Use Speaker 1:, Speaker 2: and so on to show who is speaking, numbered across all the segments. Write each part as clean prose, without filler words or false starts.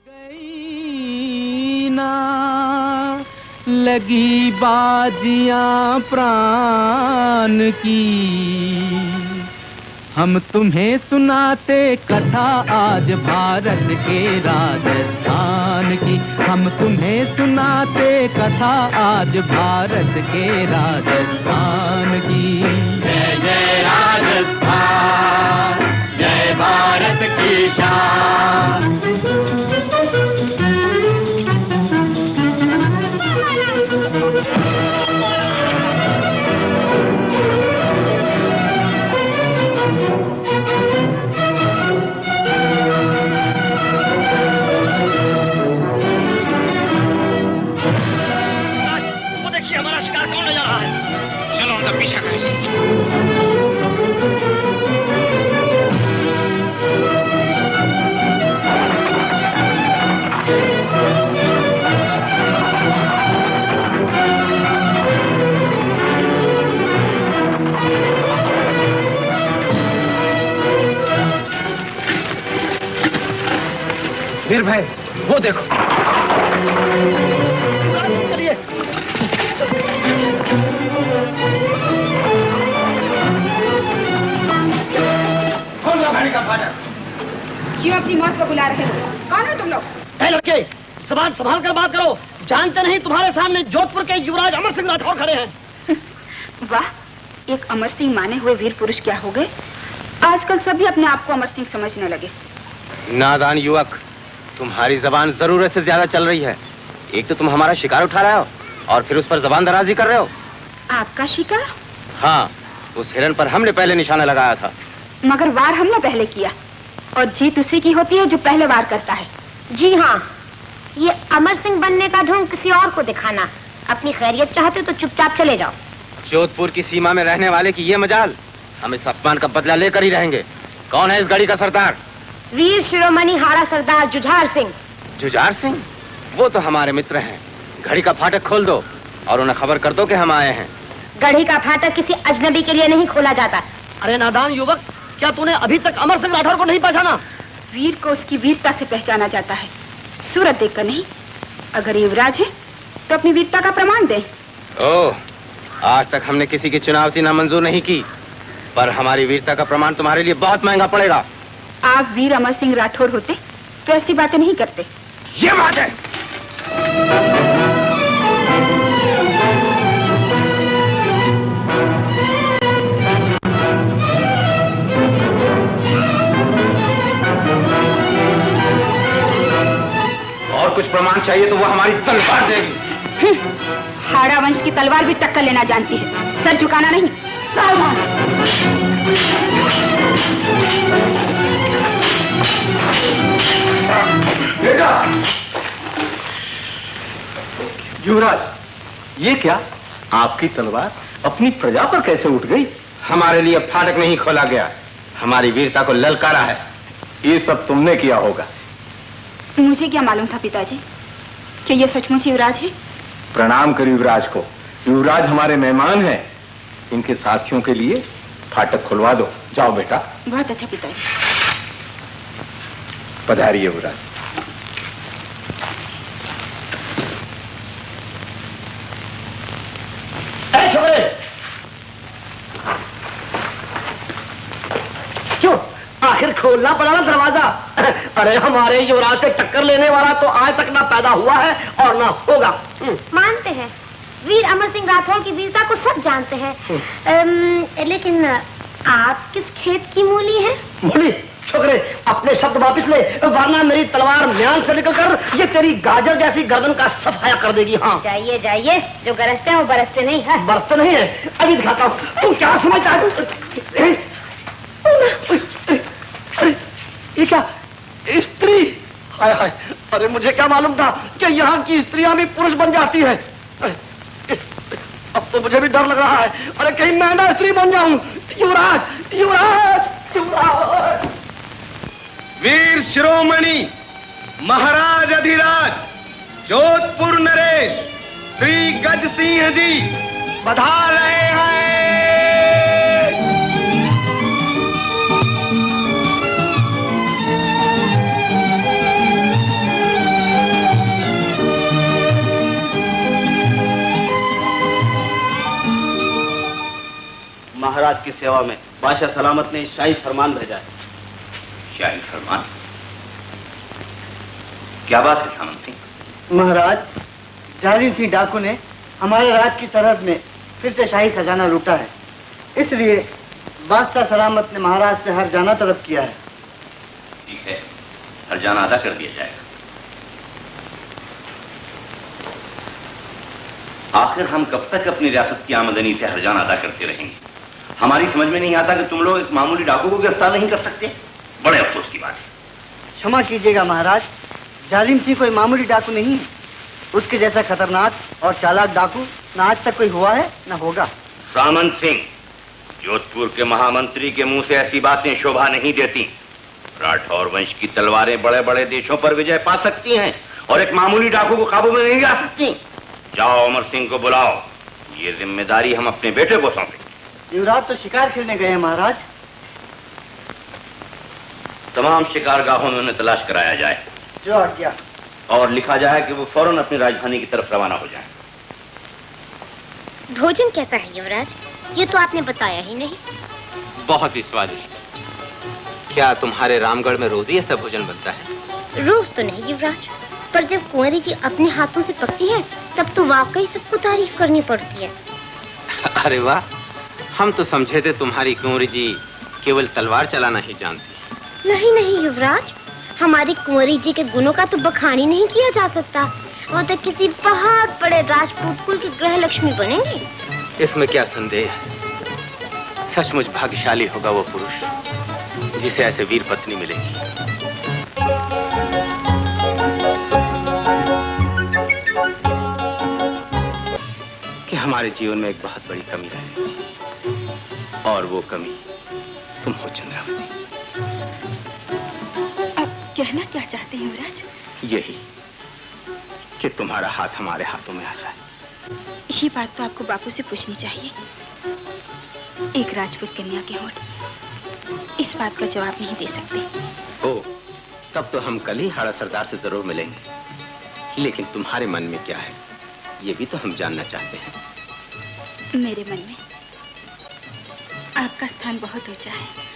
Speaker 1: गई ना लगी बाजियां प्राण की, हम तुम्हें सुनाते कथा आज भारत के राजस्थान की, हम तुम्हें सुनाते कथा आज भारत के राजस्थान की।
Speaker 2: जय जय राजस्थान, जय भारत की शान।
Speaker 3: वीर भाई वो देखो। चलिए।
Speaker 2: खोल लो गाड़ी का फाटक।
Speaker 4: क्यों अपनी मौत को बुला रहे हो? कौन हो तुम लोग?
Speaker 3: लड़के जबान संभाल कर बात करो। जानते नहीं तुम्हारे सामने जोधपुर के युवराज अमर सिंह राठौर खड़े हैं।
Speaker 4: वाह, एक अमर सिंह माने हुए वीर पुरुष क्या हो गए? आजकल सभी अपने आप को अमर सिंह समझने लगे।
Speaker 5: नादान युवक, तुम्हारी जबान जरूरत से ज्यादा चल रही है। एक तो तुम हमारा शिकार उठा रहे हो और फिर उस पर जबान दराजी कर रहे हो।
Speaker 4: आपका शिकार?
Speaker 5: हाँ, उस हिरण पर हमने पहले निशाना लगाया था।
Speaker 4: मगर वार हमने पहले किया और जीत उसी की होती है जो पहले वार करता है।
Speaker 6: जी हाँ, ये अमर सिंह बनने का ढोंग किसी और को दिखाना। अपनी खैरियत चाहते तो चुपचाप चले जाओ।
Speaker 5: जोधपुर की सीमा में रहने वाले की ये मजाल, हम इस अपमान का बदला लेकर ही रहेंगे। कौन है इस गढ़ी का सरदार?
Speaker 6: वीर शिरोमणि हाड़ा सरदार जुझार सिंह।
Speaker 5: जुझार सिंह? वो तो हमारे मित्र हैं। घड़ी का फाटक खोल दो और उन्हें खबर कर दो कि हम आए हैं।
Speaker 6: गढ़ी का फाटक किसी अजनबी के लिए नहीं खोला जाता।
Speaker 3: अरे नादान युवक, क्या तूने अभी तक अमर सिंह राठौर को नहीं पहचाना?
Speaker 4: वीर को उसकी वीरता से पहचाना जाता है, सूरत देखकर नहीं। अगर युवराज है तो अपनी वीरता का प्रमाण दे।
Speaker 5: ओह, आज तक हमने किसी की चुनौती नामंजूर नहीं की, पर हमारी वीरता का प्रमाण तुम्हारे लिए बहुत महंगा पड़ेगा।
Speaker 4: आप वीर अमर सिंह राठौर होते तो ऐसी बातें नहीं करते।
Speaker 5: ये बात है। और कुछ प्रमाण चाहिए तो वो हमारी तलवार देगी।
Speaker 4: हाड़ा वंश की तलवार भी टक्कर लेना जानती है, सर झुकाना नहीं। सावधान।
Speaker 7: युवराज, ये क्या? आपकी तलवार अपनी प्रजा पर कैसे उठ गई?
Speaker 5: हमारे लिए फाटक नहीं खोला गया, हमारी वीरता को ललकारा है।
Speaker 7: ये सब तुमने किया होगा।
Speaker 4: मुझे क्या मालूम था पिताजी कि ये सचमुच युवराज है।
Speaker 7: प्रणाम कर युवराज को। युवराज हमारे मेहमान हैं। इनके साथियों के लिए फाटक खुलवा दो। जाओ बेटा।
Speaker 4: बहुत अच्छा पिताजी।
Speaker 7: पधारिए युवराज।
Speaker 3: छोकरे, क्यों आखिर खोलना पड़ा ना दरवाजा? अरे हमारे युवराज से टक्कर लेने वाला तो आज तक ना पैदा हुआ है और ना होगा।
Speaker 6: मानते हैं, वीर अमर सिंह राठौर की वीरता को सब जानते हैं। लेकिन आप किस खेत की मूली हैं?
Speaker 3: मूली? छोकरे, अपने शब्द वापिस ले, वरना मेरी तलवार म्यान से निकलकर ये तेरी गाजर जैसी गर्दन का सफाया कर देगी। हाँ,
Speaker 6: जाइए जाइए, जो गरजते हैं वो बरसते नहीं है।
Speaker 3: बरसते नहीं है, अभी दिखाता हूँ। तू क्या समझता है? अरे ये क्या स्त्री? हाय हाय, अरे मुझे क्या मालूम था कि यहाँ की स्त्रियां भी पुरुष बन जाती है। अब तो मुझे भी डर लग रहा है। अरे कहीं मैं ना स्त्री बन जाऊं। युवराज, युवराज, युवराज।
Speaker 8: वीर शिरोमणि महाराज अधिराज जोधपुर नरेश श्री गज सिंह जी पधार रहे हैं।
Speaker 3: महाराज की सेवा में बादशाह सलामत ने शाही फरमान भेजा है।
Speaker 2: शाही फरमान? क्या बात है सामंत सिंह?
Speaker 9: महाराज, जालिम सिंह डाकू ने हमारे राज की सरहद में फिर से शाही खजाना लूटा है, इसलिए बादशाह सलामत ने महाराज से हर्जाना तलब किया है।
Speaker 2: ठीक है, हर्जाना अदा कर दिया जाएगा। आखिर हम कब तक अपनी रियासत की आमदनी से हर्जाना अदा करते रहेंगे? हमारी समझ में नहीं आता कि तुम लोग एक मामूली डाकू को गिरफ्तार नहीं कर सकते। बड़े अफसोस की बात है।
Speaker 9: क्षमा कीजिएगा महाराज, जालिम सिंह कोई मामूली डाकू नहीं है। उसके जैसा खतरनाक और चालाक डाकू न आज तक कोई हुआ है न होगा।
Speaker 2: सामंत सिंह, जोधपुर के महामंत्री के मुंह से ऐसी बातें शोभा नहीं देती। राठौर वंश की तलवारें बड़े बड़े देशों पर विजय पा सकती हैं और एक मामूली डाकू को काबू में नहीं ला सकती। जाओ अमर सिंह को बुलाओ, ये जिम्मेदारी हम अपने बेटे को सौंपेंगे।
Speaker 9: युवराज तो शिकार खेलने गए हैं महाराज।
Speaker 2: तमाम शिकारगाहों में उन्हें तलाश कराया जाए।
Speaker 9: जो आज्ञा।
Speaker 2: और लिखा जाए कि वो फौरन अपनी राजधानी की तरफ रवाना हो जाए।
Speaker 6: भोजन कैसा है युवराज? ये तो आपने बताया ही नहीं।
Speaker 5: बहुत ही स्वादिष्ट। क्या तुम्हारे रामगढ़ में रोज ही ऐसा भोजन बनता है?
Speaker 6: रोज तो नहीं युवराज, पर जब कुंवरी जी अपने हाथों से पकती है तब तो वाकई सबको तारीफ करनी पड़ती है।
Speaker 5: अरे वाह, हम तो समझे थे तुम्हारी कुंवरी जी केवल तलवार चलाना ही जानती।
Speaker 6: नहीं नहीं युवराज, हमारी कुंवरी जी के गुणों का तो बखान ही नहीं किया जा सकता। वो तो किसी बहुत बड़े राजपूत कुल की गृह लक्ष्मी बनेंगी।
Speaker 5: इसमें क्या संदेह है। सचमुच भाग्यशाली होगा वो पुरुष जिसे ऐसे वीर पत्नी मिलेगी। कि हमारे जीवन में एक बहुत बड़ी कमी है और वो कमी तुम हो चंद्रावती।
Speaker 4: कहना क्या चाहते हैं युवराज?
Speaker 5: यही कि तुम्हारा हाथ हमारे हाथों में आ जाए।
Speaker 4: ये बात तो आपको बापू से पूछनी चाहिए। एक राजपूत कन्या के होठ इस बात का जवाब नहीं दे सकते।
Speaker 5: ओ, तब तो हम कल ही हाड़ा सरदार से जरूर मिलेंगे। लेकिन तुम्हारे मन में क्या है ये भी तो हम जानना चाहते हैं।
Speaker 4: मेरे मन में आपका स्थान बहुत ऊंचा है।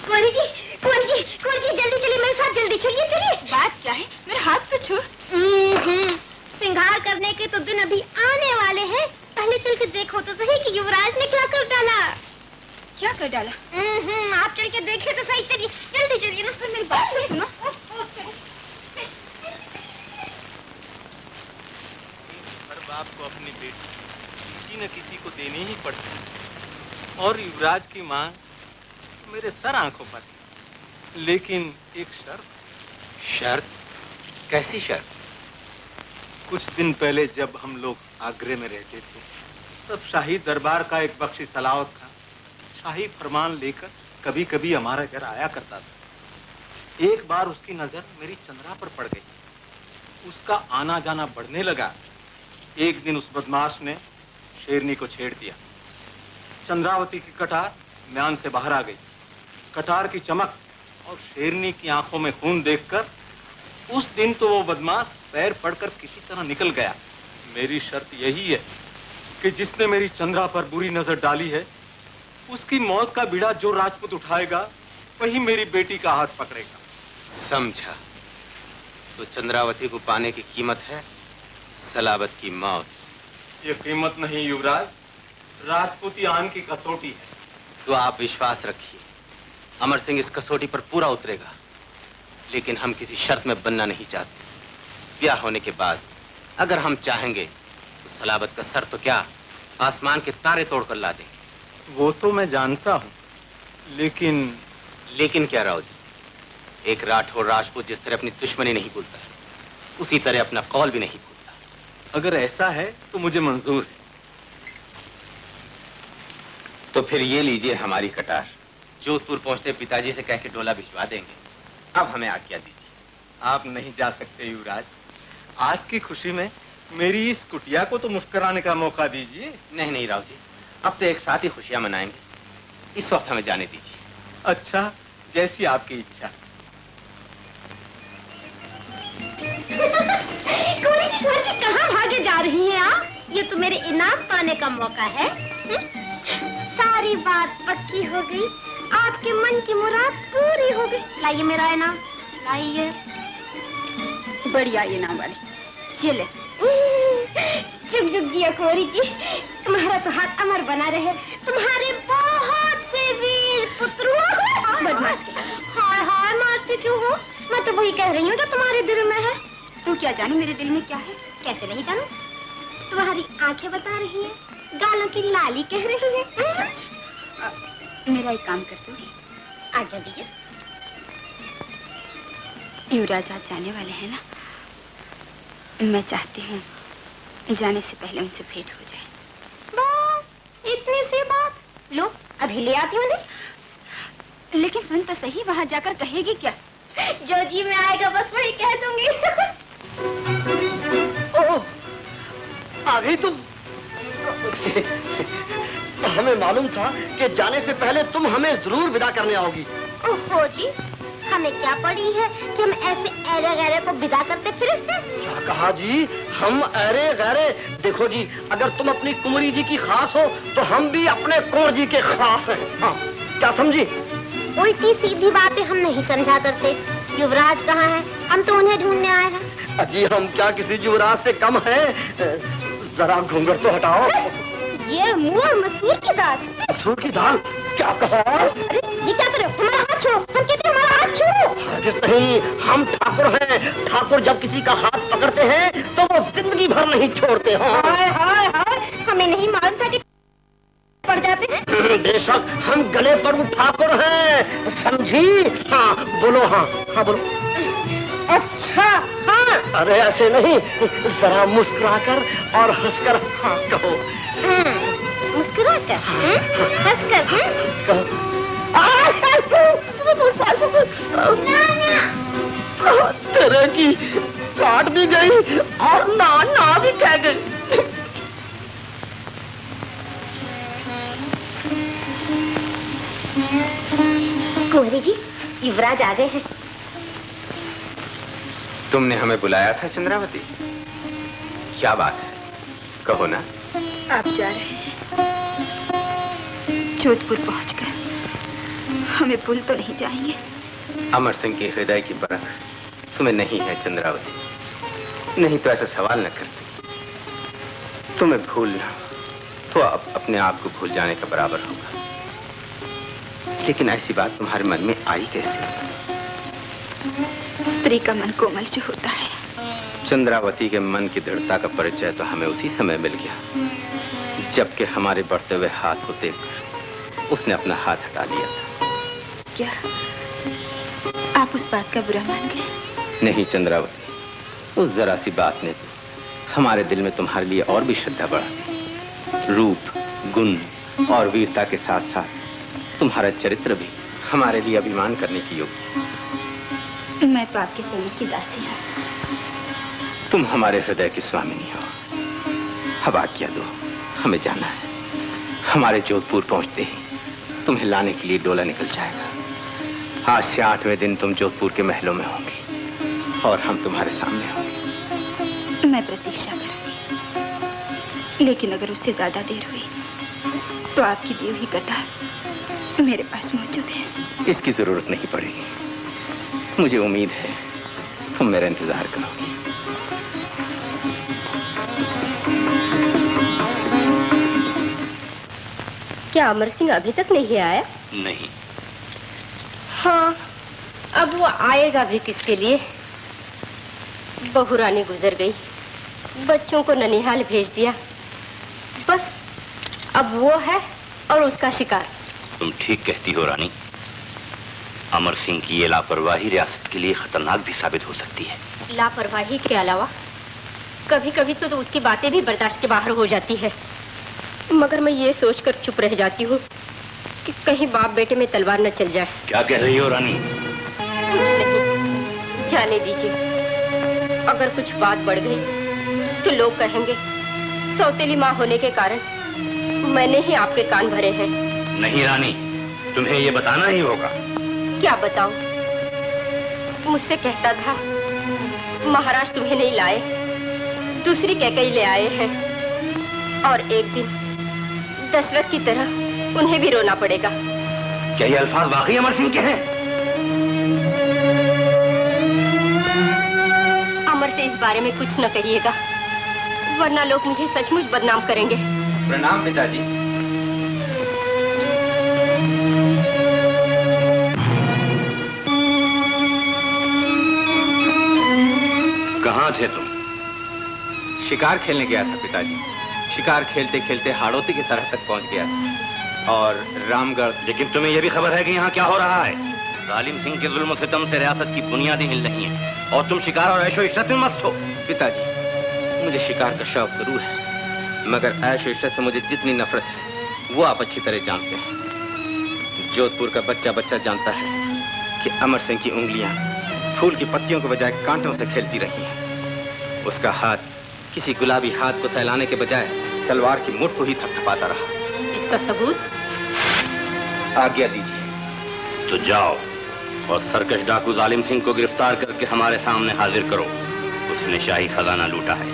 Speaker 6: कुंवरी जी जल्दी चलिए मेरे साथ, जल्दी चलिए चलिए।
Speaker 4: बात क्या है? मेरे हाथ से छू।
Speaker 6: श्रृंगार करने के तो दिन अभी आने वाले हैं। पहले चल के देखो तो सही कि युवराज ने क्या कर डाला।
Speaker 4: क्या कर डाला?
Speaker 6: आप चल के देखे तो सही। चलिए जल्दी चलिए ना।
Speaker 4: फिर मेरी बात तो सुनो।
Speaker 10: हर बाप को अपनी बेटी किसी न किसी को देनी ही पड़ती है और युवराज की मांग मेरे सर आंखों पर। लेकिन एक शर्त।
Speaker 5: शर्त? कैसी शर्त?
Speaker 10: कुछ दिन पहले जब हम लोग आगरे में रहते थे तब शाही दरबार का एक बख्शी सलावत था शाही फरमान लेकर कभी कभी हमारे घर आया करता था। एक बार उसकी नजर मेरी चंद्रा पर पड़ गई। उसका आना जाना बढ़ने लगा। एक दिन उस बदमाश ने शेरनी को छेड़ दिया। चंद्रावती की कटार म्यान से बाहर आ गई। कटार की चमक और शेरनी की आंखों में खून देखकर उस दिन तो वो बदमाश पैर पड़कर किसी तरह निकल गया। मेरी शर्त यही है कि जिसने मेरी चंद्रा पर बुरी नजर डाली है उसकी मौत का बीड़ा जो राजपूत उठाएगा वही मेरी बेटी का हाथ पकड़ेगा।
Speaker 5: समझा। तो चंद्रावती को पाने की कीमत है सलाबत की मौत।
Speaker 10: ये कीमत नहीं युवराज, राजपूती आन की कसौटी है।
Speaker 5: तो आप विश्वास रखिए, अमर सिंह इस कसौटी पर पूरा उतरेगा। लेकिन हम किसी शर्त में बनना नहीं चाहते। ब्याह होने के बाद अगर हम चाहेंगे तो सलाबत का सर तो क्या आसमान के तारे तोड़कर ला देंगे।
Speaker 10: वो तो मैं जानता हूँ,
Speaker 5: लेकिन क्या राव जी? एक राठौर राजपूत जिस तरह अपनी दुश्मनी नहीं भूलता उसी तरह अपना कौल भी नहीं भूलता।
Speaker 10: अगर ऐसा है तो मुझे मंजूर है।
Speaker 5: तो फिर ये लीजिए हमारी कटार। जोधपुर पहुंचते पिताजी से कह के डोला भिजवा देंगे। अब हमें आज्ञा दीजिए।
Speaker 10: आप नहीं जा सकते युवराज। आज की खुशी में मेरी इस कुटिया को तो मुस्कुराने का मौका दीजिए।
Speaker 5: नहीं राव जी, अब तो एक साथ ही खुशियां मनाएंगे। इस वक्त हमें जाने दीजिए।
Speaker 10: अच्छा, जैसी आपकी इच्छा।
Speaker 6: कहाँ भागे जा रही हैं आप? ये तो मेरे इनाम पाने का मौका है। सारी बात पक्की हो गई, आपके मन की मुराद पूरी हो गई। लाइए मेरा इनाम, लाइए।
Speaker 4: बढ़िया इनाम वाले, ये ले।
Speaker 6: जुग जुग जिया कुंवरी जी, तुम्हारा सुहाग अमर बना रहे। तुम्हारे बहुत से वीर पुत्र।
Speaker 4: बदमाश के।
Speaker 6: हाय हाय, मारते क्यों हो? मैं तो वही कह रही हूँ जो तुम्हारे दिल में है।
Speaker 4: तू क्या जानू मेरे दिल में क्या है?
Speaker 6: कैसे नहीं जानू? तुम्हारी आंखें बता रही हैं, गालों की लाली कह रही है।
Speaker 4: अच्छा अच्छा, मेरा एक काम कर दो।
Speaker 6: आज्ञा दीजिए।
Speaker 4: युवराज आज जाने वाले हैं ना, मैं चाहती हूँ जाने से पहले उनसे भेंट हो जाए।
Speaker 6: बस इतनी सी बात। लो अभी ले आती हूँ।
Speaker 4: लेकिन सुन तो सही, वहाँ जाकर कहेगी क्या?
Speaker 6: जो जी में आएगा बस वही कह दूंगी।
Speaker 3: ओह, आ गई तुम। हमें मालूम था कि जाने से पहले तुम हमें जरूर विदा करने आओगी।
Speaker 6: ओहो जी, हमें क्या पड़ी है कि हम ऐसे ऐरे गैरे को विदा करते फिरे?
Speaker 3: क्या कहा जी? हम ऐरे गैरे? देखो जी, अगर तुम अपनी कुंवरी जी की खास हो तो हम भी अपने कुंवर जी के खास हैं। हाँ, क्या समझी?
Speaker 6: उल्टी सीधी बातें हम नहीं समझा करते। युवराज कहाँ है? हम तो उन्हें ढूंढने आए हैं।
Speaker 3: अजी, हम क्या किसी युवराज से कम हैं? जरा घूंघट तो हटाओ।
Speaker 6: ये मुंह और मसूर की दाल।
Speaker 3: मसूर की दाल? क्या कहा?
Speaker 6: अरे ये क्या करे? हमारा हाथ छोड़ो। हम कहते हैं हमारा हाथ छोड़ो।
Speaker 3: हरगिज़ नहीं, हम ठाकुर हैं। ठाकुर जब किसी का हाथ पकड़ते हैं तो वो जिंदगी भर नहीं छोड़ते।
Speaker 6: हाय हाय हाय, हमें नहीं मालूम था कि पड़ जाते हैं।
Speaker 3: बेशक हम गले पर वो ठाकुर हैं, समझी? हाँ बोलो। हाँ हाँ बोलो।
Speaker 6: अच्छा हाँ।
Speaker 3: अरे ऐसे नहीं, जरा मुस्कुराकर और हंसकर हाँ कहो।
Speaker 6: मुस्कुराकर, हंसकर
Speaker 3: कहो। तेरे की काट भी गई और ना भी कह गई।
Speaker 6: कुंवरी जी, युवराज आ गए हैं।
Speaker 5: तुमने हमें बुलाया था चंद्रावती? क्या बात है, कहो ना।
Speaker 4: आप जा रहे हैं जोधपुर पहुंचकर, हमें भूल तो नहीं जाएंगे?
Speaker 5: अमर सिंह के हृदय की परख तुम्हें नहीं है चंद्रावती, नहीं तो ऐसा सवाल न करती। तुम्हें भूलना तो अपने आप को भूल जाने का बराबर होगा। लेकिन ऐसी बात तुम्हारे मन में आई कैसे?
Speaker 4: स्त्री का मन कोमल जो होता है।
Speaker 5: चंद्रावती के मन की दृढ़ता का परिचय तो हमें उसी समय मिल गया जबकि हमारे बढ़ते हुए हाथ को देखकर उसने अपना हाथ हटा लिया था।
Speaker 4: क्या आप उस बात का बुरा मान गए?
Speaker 5: नहीं चंद्रावती, उस जरा सी बात ने हमारे दिल में तुम्हारे लिए और भी श्रद्धा बढ़ा दी। रूप, गुण और वीरता के साथ साथ तुम्हारा चरित्र भी हमारे लिए अभिमान करने की योग्य।
Speaker 4: मैं तो आपके चरण की दासी हूँ।
Speaker 5: तुम हमारे हृदय की स्वामिनी हो। अब आज्ञा दो, हमें जाना है। हमारे जोधपुर पहुंचते ही तुम्हें लाने के लिए डोला निकल जाएगा। आज से 8वें दिन तुम जोधपुर के महलों में होंगी और हम तुम्हारे सामने होंगे।
Speaker 4: मैं प्रतीक्षा करूंगी, लेकिन अगर उससे ज्यादा देर हुई तो आपकी दी हुई कटार मेरे पास मौजूद है।
Speaker 5: इसकी जरूरत नहीं पड़ेगी। मुझे उम्मीद है तुम मेरा इंतजार करोगी।
Speaker 6: क्या अमर सिंह अभी तक नहीं आया?
Speaker 2: नहीं।
Speaker 6: हाँ, अब वो आएगा भी किसके लिए? बहू रानी गुजर गई, बच्चों को ननिहाल भेज दिया, बस अब वो है और उसका शिकार।
Speaker 2: तुम ठीक कहती हो रानी। अमर सिंह की ये लापरवाही रियासत के लिए खतरनाक भी साबित हो सकती है।
Speaker 6: लापरवाही के अलावा कभी कभी तो उसकी बातें भी बर्दाश्त के बाहर हो जाती है। मगर मैं ये सोचकर चुप रह जाती हूँ कि कहीं बाप बेटे में तलवार न चल जाए।
Speaker 2: क्या कह रही हो रानी?
Speaker 6: कुछ नहीं, जाने दीजिए। अगर कुछ बात बढ़ गई तो लोग कहेंगे सौतेली माँ होने के कारण मैंने ही आपके कान भरे हैं।
Speaker 2: नहीं रानी, तुम्हें ये बताना ही होगा।
Speaker 6: क्या बताऊं? मुझसे कहता था महाराज तुम्हें नहीं लाए, दूसरी कैकई ले आए हैं, और एक दिन दशरथ की तरह उन्हें भी रोना पड़ेगा।
Speaker 2: क्या ये अल्फाज वाकई अमर सिंह के हैं?
Speaker 6: अमर से इस बारे में कुछ न कहिएगा, वरना लोग मुझे सचमुच बदनाम करेंगे।
Speaker 5: प्रणाम पिताजी।
Speaker 2: कहाँ थे तुम?
Speaker 5: शिकार खेलने गया था पिताजी। शिकार खेलते खेलते हाड़ौती की सरहद तक पहुंच गया था और रामगढ़।
Speaker 2: लेकिन तुम्हें यह भी खबर है कि यहाँ क्या हो रहा है? जालिम सिंह के जुल्म सितम से रियासत की बुनियादें हिल रही हैं और तुम शिकार और ऐशो इशरत में मस्त हो।
Speaker 5: पिताजी, मुझे शिकार का शौक जरूर है, मगर ऐशो इशरत से मुझे जितनी नफरत है वो आप अच्छी तरह जानते हैं। जोधपुर का बच्चा बच्चा जानता है कि अमर सिंह की उंगलियां फूल की पत्तियों के बजाय कांटों से खेलती रही हैं। उसका हाथ किसी गुलाबी हाथ को सहलाने के बजाय तलवार की मुठ को ही थपथपाता रहा।
Speaker 6: इसका सबूत?
Speaker 5: आज्ञा दीजिए।
Speaker 2: तो जाओ और सरकश डाकू जालिम सिंह को गिरफ्तार करके हमारे सामने हाजिर करो। उसने शाही खजाना लूटा है,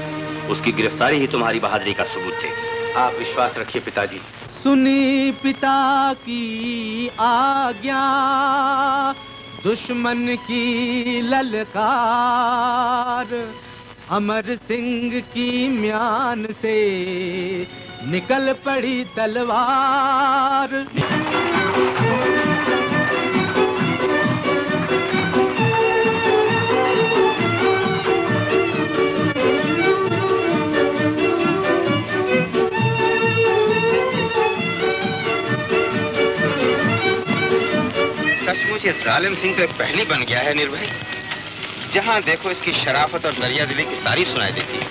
Speaker 2: उसकी गिरफ्तारी ही तुम्हारी बहादुरी का सबूत है।
Speaker 5: आप विश्वास रखिए पिताजी।
Speaker 1: सुनी पिता की आज्ञा, दुश्मन की ललकार, अमर सिंह की म्यान से निकल पड़ी तलवार।
Speaker 5: सचमुच ये जालिम सिंह तो एक पहली बन गया है निर्भय। जहाँ देखो इसकी शराफत और दरियादिली की तारीफ सुनाई देती है।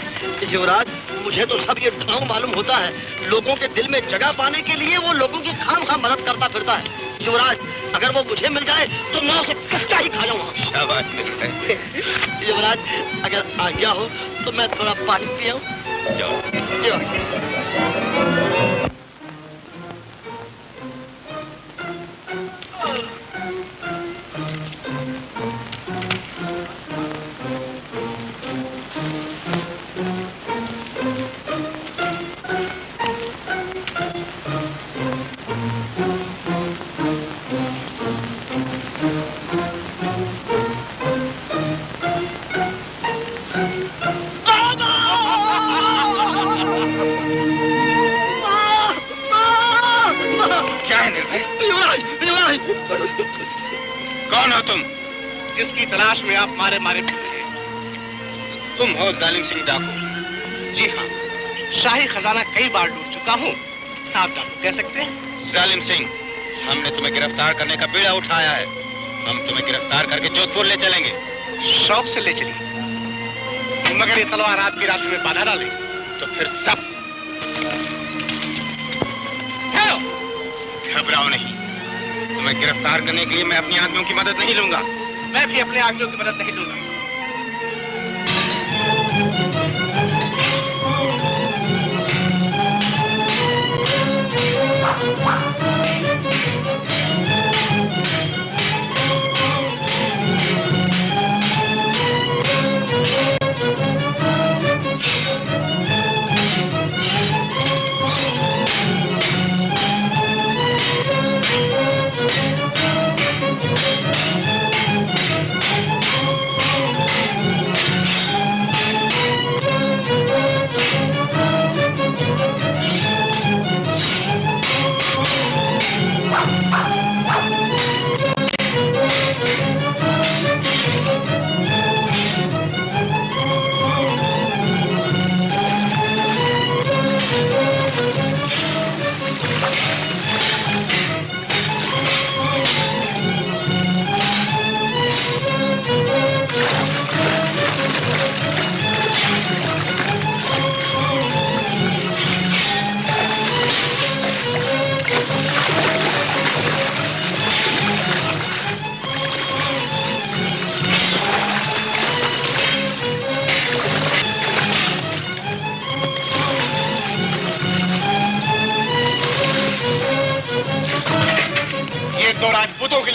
Speaker 3: युवराज, मुझे तो सब ये ढोंग मालूम होता है। लोगों के दिल में जगह पाने के लिए वो लोगों की खामखा मदद करता फिरता है। युवराज, अगर वो मुझे मिल जाए तो मैं उसे कच्चा ही खा जाऊंगा।
Speaker 5: शाबाश निर्भय।
Speaker 3: युवराज, अगर आज्ञा हो तो मैं थोड़ा पानी पियाऊं।
Speaker 5: जाओ।
Speaker 10: कौन हो तुम? किसकी तलाश में आप मारे मारे फिर रहे हैं?
Speaker 5: तुम हो जालिम सिंह डाकू?
Speaker 10: जी हाँ, शाही खजाना कई बार लूट चुका हूँ। आप डाकू कह सकते हैं?
Speaker 5: जालिम सिंह, हमने तुम्हें गिरफ्तार करने का बीड़ा उठाया है। हम तुम्हें गिरफ्तार करके जोधपुर ले चलेंगे।
Speaker 10: शौक से ले चलिए, मगर ये तलवार आपकी राशि में बाधा डाले
Speaker 5: तो फिर सब। घबराओ नहीं, तुम्हें गिरफ्तार करने के लिए मैं अपनी आदमियों की मदद नहीं लूंगा।
Speaker 10: मैं भी अपने आदमियों की मदद नहीं लूंगा।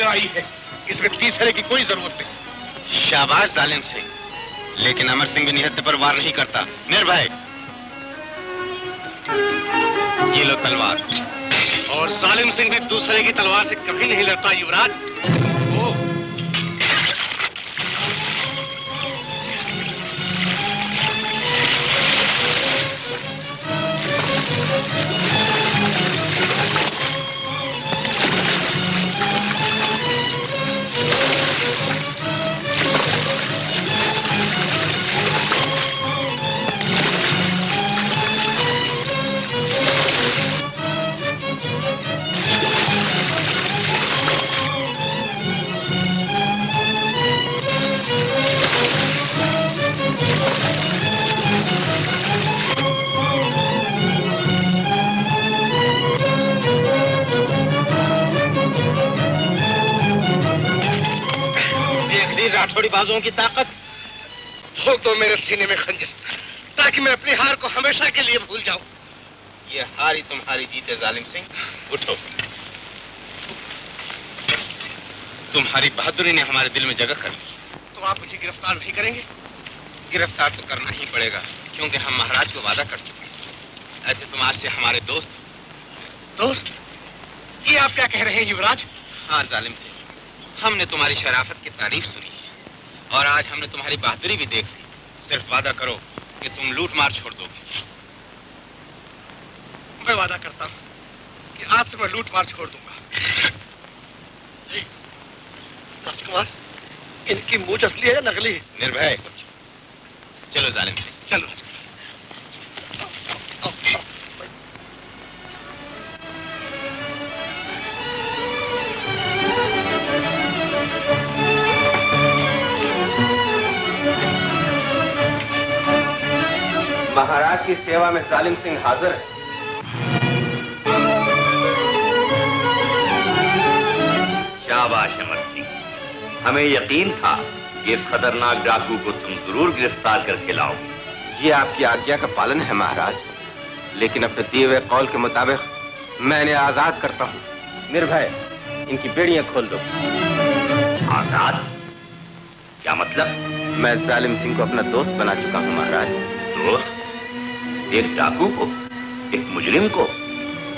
Speaker 3: लड़ाई है, इसमें तीसरे की कोई जरूरत नहीं।
Speaker 5: शाबाश जालिम सिंह, लेकिन अमर सिंह भी निहत्थे पर वार नहीं करता। निर्भय, ये लो तलवार।
Speaker 3: और जालिम सिंह भी दूसरे की तलवार से कभी नहीं लड़ता युवराज। वो राठौड़ी बाजुओं की ताकत। ठोक दो मेरे सीने में खंजर, ताकि मैं अपनी हार को हमेशा के लिए भूल जाऊं।
Speaker 5: ये हार ही तुम्हारी जीत है जालिम सिंह। उठो, तुम्हारी बहादुरी ने हमारे दिल में जगह कर ली।
Speaker 3: तो आप मुझे गिरफ्तार नहीं करेंगे?
Speaker 5: गिरफ्तार तो करना ही पड़ेगा, क्योंकि हम महाराज को वादा कर चुके हैं। ऐसे तुम आज से हमारे दोस्त।
Speaker 3: दोस्त? ये आप क्या कह रहे हैं युवराज?
Speaker 5: हाँ जालिम सिंह, हमने तुम्हारी शराफत की तारीफ सुनी है और आज हमने तुम्हारी बहादुरी भी देख ली। सिर्फ वादा करो कि तुम लूट मार छोड़ दोगे।
Speaker 3: मैं वादा करता हूं कि आज से मैं लूट मार छोड़ दूंगा। राजकुमार, इनकी मूंछ असली है या नकली?
Speaker 5: निर्भय, चलो जालिम सिंह,
Speaker 3: चलो।
Speaker 5: महाराज की सेवा में जालिम सिंह हाजिर है।
Speaker 2: शाबाश अमर सिंह, हमें यकीन था कि इस खतरनाक डाकू को तुम जरूर गिरफ्तार करके लाओगे।
Speaker 5: ये आपकी आज्ञा का पालन है महाराज, लेकिन अपने दिए हुए कौल के मुताबिक मैं इन्हें आजाद करता हूँ। निर्भय, इनकी बेड़ियां खोल दो।
Speaker 2: आजाद? क्या मतलब?
Speaker 5: मैं जालिम सिंह को अपना दोस्त बना चुका हूँ महाराज।
Speaker 2: दोस्त? एक डाकू को, एक मुजरिम को,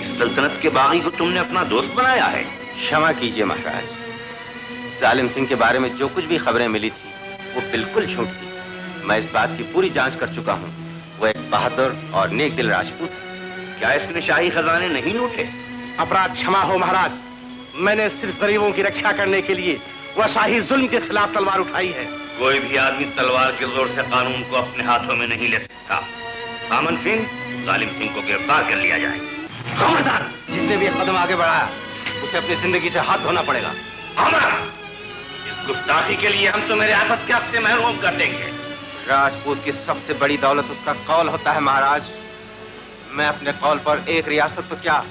Speaker 2: इस सल्तनत के बागी को तुमने अपना दोस्त बनाया है?
Speaker 5: क्षमा कीजिए महाराज, जालिम सिंह के बारे में जो कुछ भी खबरें मिली थी वो बिल्कुल झूठ थी। मैं इस बात की पूरी जांच कर चुका हूँ। वो एक बहादुर और नेक दिल राजपूत है।
Speaker 2: क्या इसने शाही खजाने नहीं लूटे?
Speaker 3: अपराध क्षमा हो महाराज, मैंने सिर्फ गरीबों की रक्षा करने के लिए वह शाही जुल्म के खिलाफ तलवार उठाई है।
Speaker 2: कोई भी आदमी तलवार के जोर से कानून को अपने हाथों में नहीं ले सकता। सामन सिंह, जालिम सिंह को गिरफ्तार कर लिया जाए।
Speaker 5: खबरदार, जिसने भी एक कदम आगे बढ़ाया उसे अपनी जिंदगी से हाथ धोना पड़ेगा।
Speaker 2: इस गुस्ताखी के लिए हम तो मेरे आफत के हफ्ते महरूम कर देंगे।
Speaker 5: राजपूत की सबसे बड़ी दौलत उसका कौल होता है महाराज। मैं अपने कौल पर एक रियासत तो क्या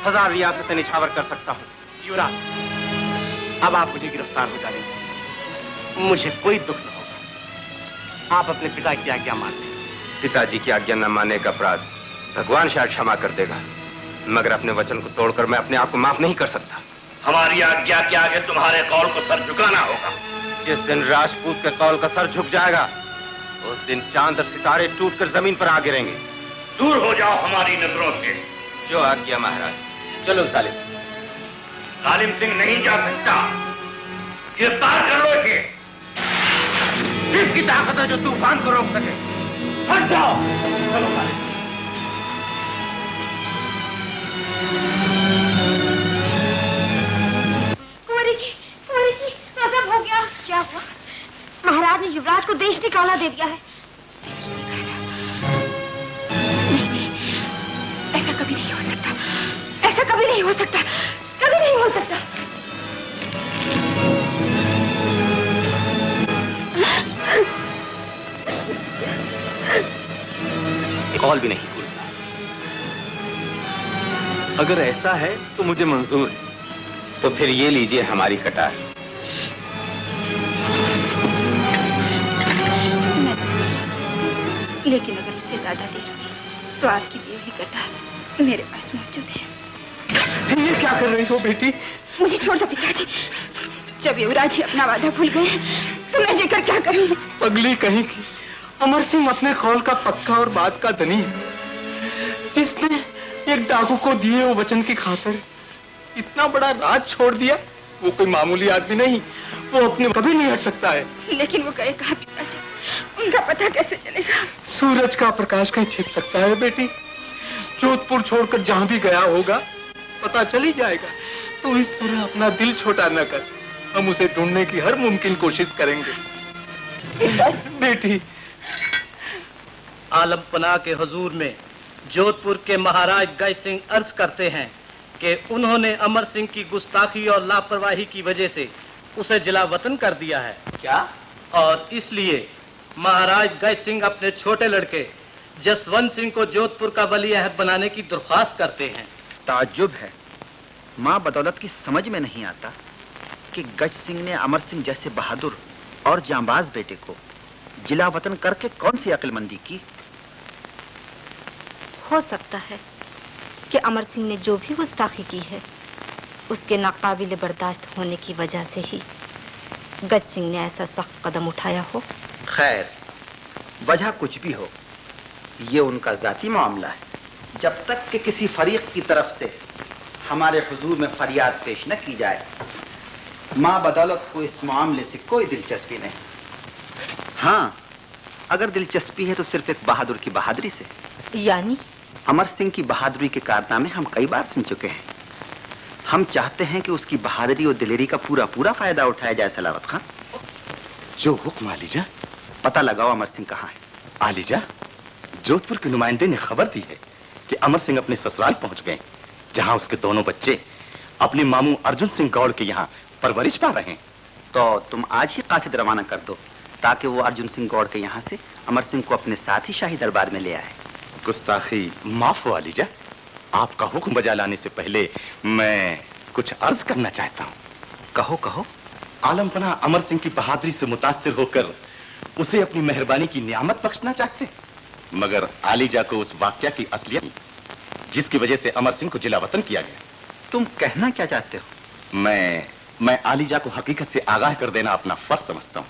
Speaker 5: 1000 रियासतें निछावर कर सकता हूँ।
Speaker 3: युवराज, अब आप मुझे गिरफ्तार हो जाएंगे, मुझे कोई दुख न होगा। आप अपने पिता की आज्ञा मान लें।
Speaker 5: पिताजी की आज्ञा न मानने का अपराध भगवान शायद क्षमा कर देगा, मगर अपने वचन को तोड़कर मैं अपने आप को माफ नहीं कर सकता।
Speaker 2: हमारी आज्ञा के आगे तुम्हारे कौल को सर झुकाना होगा।
Speaker 5: जिस दिन राजपूत के कौल का सर झुक जाएगा उस दिन चांद और सितारे टूटकर जमीन पर आ गिरेंगे।
Speaker 2: दूर हो जाओ हमारी नजरों से।
Speaker 5: जो आज्ञा महाराज। चलो जालिम।
Speaker 2: जालिम सिंह नहीं जा सकता, गिरफ्तार कर लो इसे। किसकी ताकत है जो तूफान को रोक सके? हट जाओ। चलो जालिम।
Speaker 4: कुंवरी जी, गजब हो गया। क्या हुआ? महाराज ने युवराज को देश निकाला दे दिया है। देश निकाला? नहीं, ऐसा कभी नहीं हो सकता, ऐसा कभी नहीं हो सकता, कभी नहीं हो सकता।
Speaker 5: कौल भी नहीं भूलता।
Speaker 10: अगर ऐसा है तो मुझे मंजूर है।
Speaker 5: तो फिर ये लीजिए हमारी कटार।
Speaker 4: लेकिन अगर उससे ज्यादा देर हुई तो आपकी दी हुई कटार मेरे पास मौजूद है।
Speaker 10: ये क्या कर रही हो बेटी?
Speaker 4: मुझे छोड़ दो पिताजी। जब युवराज ही अपना वादा भूल गए तो मैं जीकर क्या करूं?
Speaker 10: पगली कहीं की, अमर सिंह अपने कौल का पक्का और बात का धनी है, जिसने एक डाकू को दिए वो वचन की खातिर इतना बड़ा राज छोड़ दिया। वो कोई मामूली आदमी नहीं, वो अपने कभी नहीं हट सकता है।
Speaker 4: लेकिन वो गए कहाँ पिताजी? उनका पता कैसे चलेगा?
Speaker 10: सूरज का प्रकाश कहीं छिप सकता है बेटी। जोधपुर छोड़कर जहां भी गया होगा पता चल ही जाएगा। तो इस तरह अपना दिल छोटा न कर, हम उसे ढूंढने की हर मुमकिन कोशिश करेंगे। बेटी,
Speaker 9: आलमपना के हुजूर में जोधपुर के महाराज गज सिंह अर्ज करते हैं कि उन्होंने अमर सिंह की गुस्ताखी और लापरवाही की वजह से उसे जिला वतन कर दिया है।
Speaker 3: क्या?
Speaker 9: और इसलिए महाराज गज सिंह अपने छोटे लड़के जसवंत सिंह को जोधपुर का वली अहद बनाने की दरख्वास्त करते हैं।
Speaker 11: ताज्जुब है, माँ बदौलत की समझ में नहीं आता कि गज सिंह ने अमर सिंह जैसे बहादुर और जांबाज बेटे को जिला वतन करके कौन सी अक्लमंदी की।
Speaker 4: हो सकता है कि अमर सिंह ने जो भी गुस्ताखी की है उसके नाकाबिल बर्दाश्त होने की वजह से ही गज सिंह ने ऐसा सख्त कदम उठाया हो।
Speaker 11: खैर, वजह कुछ भी हो, ये उनका जाती मामला है। जब तक कि किसी फरीक की तरफ से हमारे हुजूर में फरियाद पेश न की जाए, माँ बदौलत को इस मामले से कोई दिलचस्पी नहीं। हाँ, अगर दिलचस्पी है तो सिर्फ एक बहादुर की बहादुरी से।
Speaker 4: यानी
Speaker 11: अमर सिंह की बहादुरी के कारनामे हम कई बार सुन चुके हैं। हम चाहते हैं कि उसकी बहादुरी और दिलेरी का पूरा पूरा फायदा उठाया जाए। सलावत खान,
Speaker 5: जो हुक्म आलीजा।
Speaker 11: पता लगाओ अमर सिंह कहाँ है।
Speaker 5: आलीजा, जोधपुर के नुमाइंदे ने खबर दी है कि अमर सिंह अपने ससुराल पहुंच गए, जहां उसके दोनों बच्चे अपने मामू अर्जुन सिंह गौड़ के यहाँ परवरिश पा रहे हैं।
Speaker 11: तो तुम आज ही कासिद रवाना कर दो ताकि वो अर्जुन सिंह गौड़ के यहाँ से अमर सिंह को अपने साथ ही शाही दरबार में ले आए।
Speaker 5: गुस्ताखी माफ हो आलीजा, आपका हुक्म बजा लाने से पहले मैं कुछ अर्ज करना चाहता हूँ।
Speaker 11: कहो कहो।
Speaker 5: आलमपना अमर सिंह की बहादुरी से मुतासिर होकर उसे अपनी मेहरबानी की नियामत बख्शना चाहते, मगर आलीजा को उस वाकया की असलियत जिसकी वजह से अमर सिंह को जिला वतन किया गया।
Speaker 11: तुम कहना क्या चाहते हो?
Speaker 5: मैं आलीजा को हकीकत से आगाह कर देना अपना फर्ज समझता हूँ।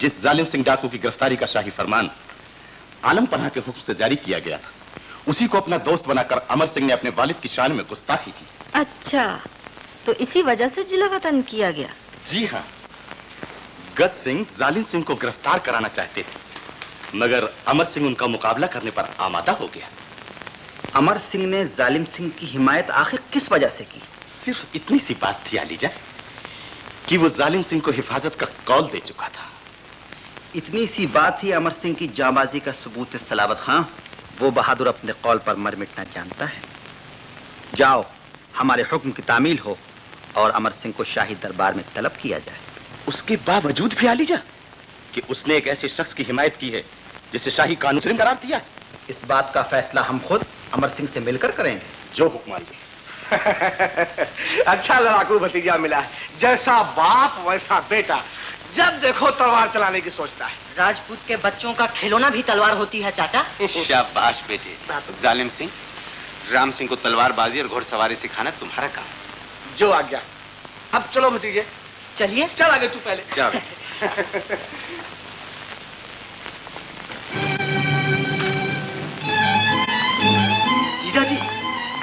Speaker 5: जिस जालिम सिंह डाकू की गिरफ्तारी का शाही फरमान आलमपना के हुक्म से जारी किया गया था, उसी को अपना दोस्त बनाकर अमर सिंह ने अपने वालिद की शान में गुस्ताखी की।
Speaker 4: अच्छा, तो इसी वजह से जिला वतन किया गया?
Speaker 5: जी हाँ, गज सिंह जालिम सिंह को गिरफ्तार कराना चाहते थे, मगर अमर सिंह उनका मुकाबला करने पर आमादा हो गया।
Speaker 11: अमर सिंह ने जालिम सिंह की हिमायत आखिर किस वजह से की?
Speaker 5: सिर्फ इतनी सी बात थी आलीजा कि वो जालिम सिंह को हिफाजत का कौल दे चुका था।
Speaker 11: इतनी सी बात ही अमर सिंह की जांबाजी का सबूत है। सलावत खान, वो बहादुर अपने कौल पर मर मिटना जानता है। जाओ, हमारे हुक्म की तामील हो और अमर सिंह को शाही दरबार में तलब किया जाए।
Speaker 5: उसके बावजूद भी आलीजा कि उसने एक ऐसे शख्स की हिमायत की है जिसे शाही कानून करार दिया है।
Speaker 11: इस बात का फैसला हम खुद अमर सिंह से मिलकर करेंगे।
Speaker 5: जो हुक्म आलीजा।
Speaker 8: अच्छा लड़ाकू भतीजा मिला है, जैसा बाप वैसा बेटा। जब देखो तलवार चलाने की सोचता है।
Speaker 3: राजपूत के बच्चों का खिलौना भी तलवार होती है चाचा।
Speaker 5: शाबाश बेटे। जालिम सिंह, राम सिंह को तलवारबाजी और घुड़सवारी सिखाना तुम्हारा काम।
Speaker 8: जो आ गया। अब चलो भतीजे,
Speaker 3: चलिए।
Speaker 8: चल आगे तू पहले।
Speaker 5: जाओ।
Speaker 9: जीजा जी,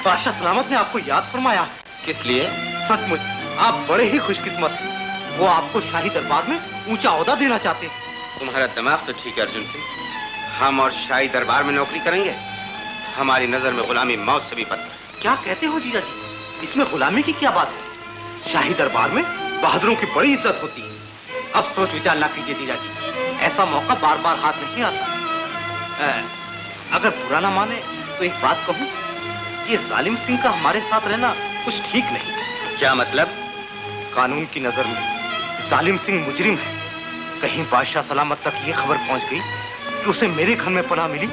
Speaker 9: बादशाह सलामत ने आपको याद फरमाया।
Speaker 5: किस लिए?
Speaker 9: सचमुच आप बड़े ही खुशकिस्मत हैं। वो आपको शाही दरबार में ऊंचा ओहदा देना चाहते हैं।
Speaker 5: तुम्हारा दिमाग तो ठीक है अर्जुन सिंह, हम और शाही दरबार में नौकरी करेंगे। हमारी नजर में गुलामी मौत से भी बदतर।
Speaker 9: क्या कहते हो जीजा जी? इसमें गुलामी की क्या बात है? शाही दरबार में बहादुरों की बड़ी इज्जत होती है। अब सोच विचार ना कीजिए जीजा जी, ऐसा मौका बार बार हाथ नहीं आता। अगर बुरा ना माने तो एक बात कहूं, ये जालिम सिंह का हमारे साथ रहना कुछ ठीक नहीं।
Speaker 5: क्या मतलब?
Speaker 9: कानून की नजर में जालिम सिंह मुजरिम है। कहीं बादशाह सलामत तक ये खबर पहुंच गई कि उसे मेरे घर में पनाह मिली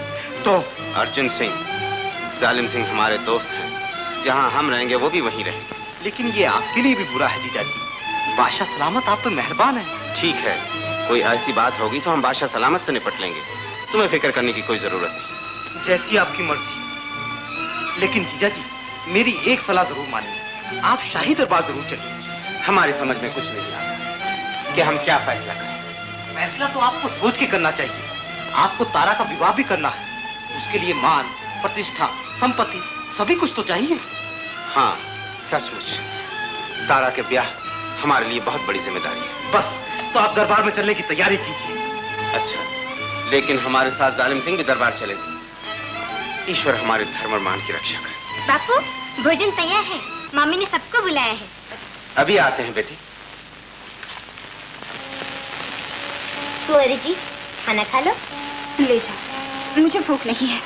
Speaker 9: तो।
Speaker 5: अर्जुन सिंह, जालिम सिंह हमारे दोस्त हैं, जहां हम रहेंगे वो भी वहीं रहेंगे।
Speaker 9: लेकिन ये आपके लिए भी बुरा है जीजा जी। बादशाह सलामत आप पे मेहरबान है।
Speaker 5: ठीक है, कोई ऐसी बात होगी तो हम बादशाह सलामत से निपट लेंगे, तुम्हें फिक्र करने की कोई जरूरत नहीं।
Speaker 9: जैसी आपकी मर्जी। लेकिन जीजा जी, मेरी एक सलाह जरूर मानिए, आप शाही दरबार जरूर चलिए।
Speaker 5: हमारी समझ में कुछ नहीं आता। कि हम क्या फैसला करें।
Speaker 9: फैसला तो आपको सोच के करना चाहिए। आपको तारा का विवाह भी करना है, उसके लिए मान, प्रतिष्ठा, संपत्ति सभी कुछ तो चाहिए।
Speaker 5: हाँ, सचमुच तारा के ब्याह हमारे लिए बहुत बड़ी जिम्मेदारी है।
Speaker 9: बस तो आप दरबार में चलने की तैयारी कीजिए।
Speaker 5: अच्छा, लेकिन हमारे साथ जालिम सिंह भी दरबार चलेंगे। ईश्वर हमारे धर्म और मान की रक्षा करे।
Speaker 4: बापू, भोजन तैयार है, मामी ने सबको बुलाया है।
Speaker 5: अभी आते हैं बेटी।
Speaker 4: कुंवरी जी, खाना खा लो। ले जाओ, मुझे भूख नहीं है।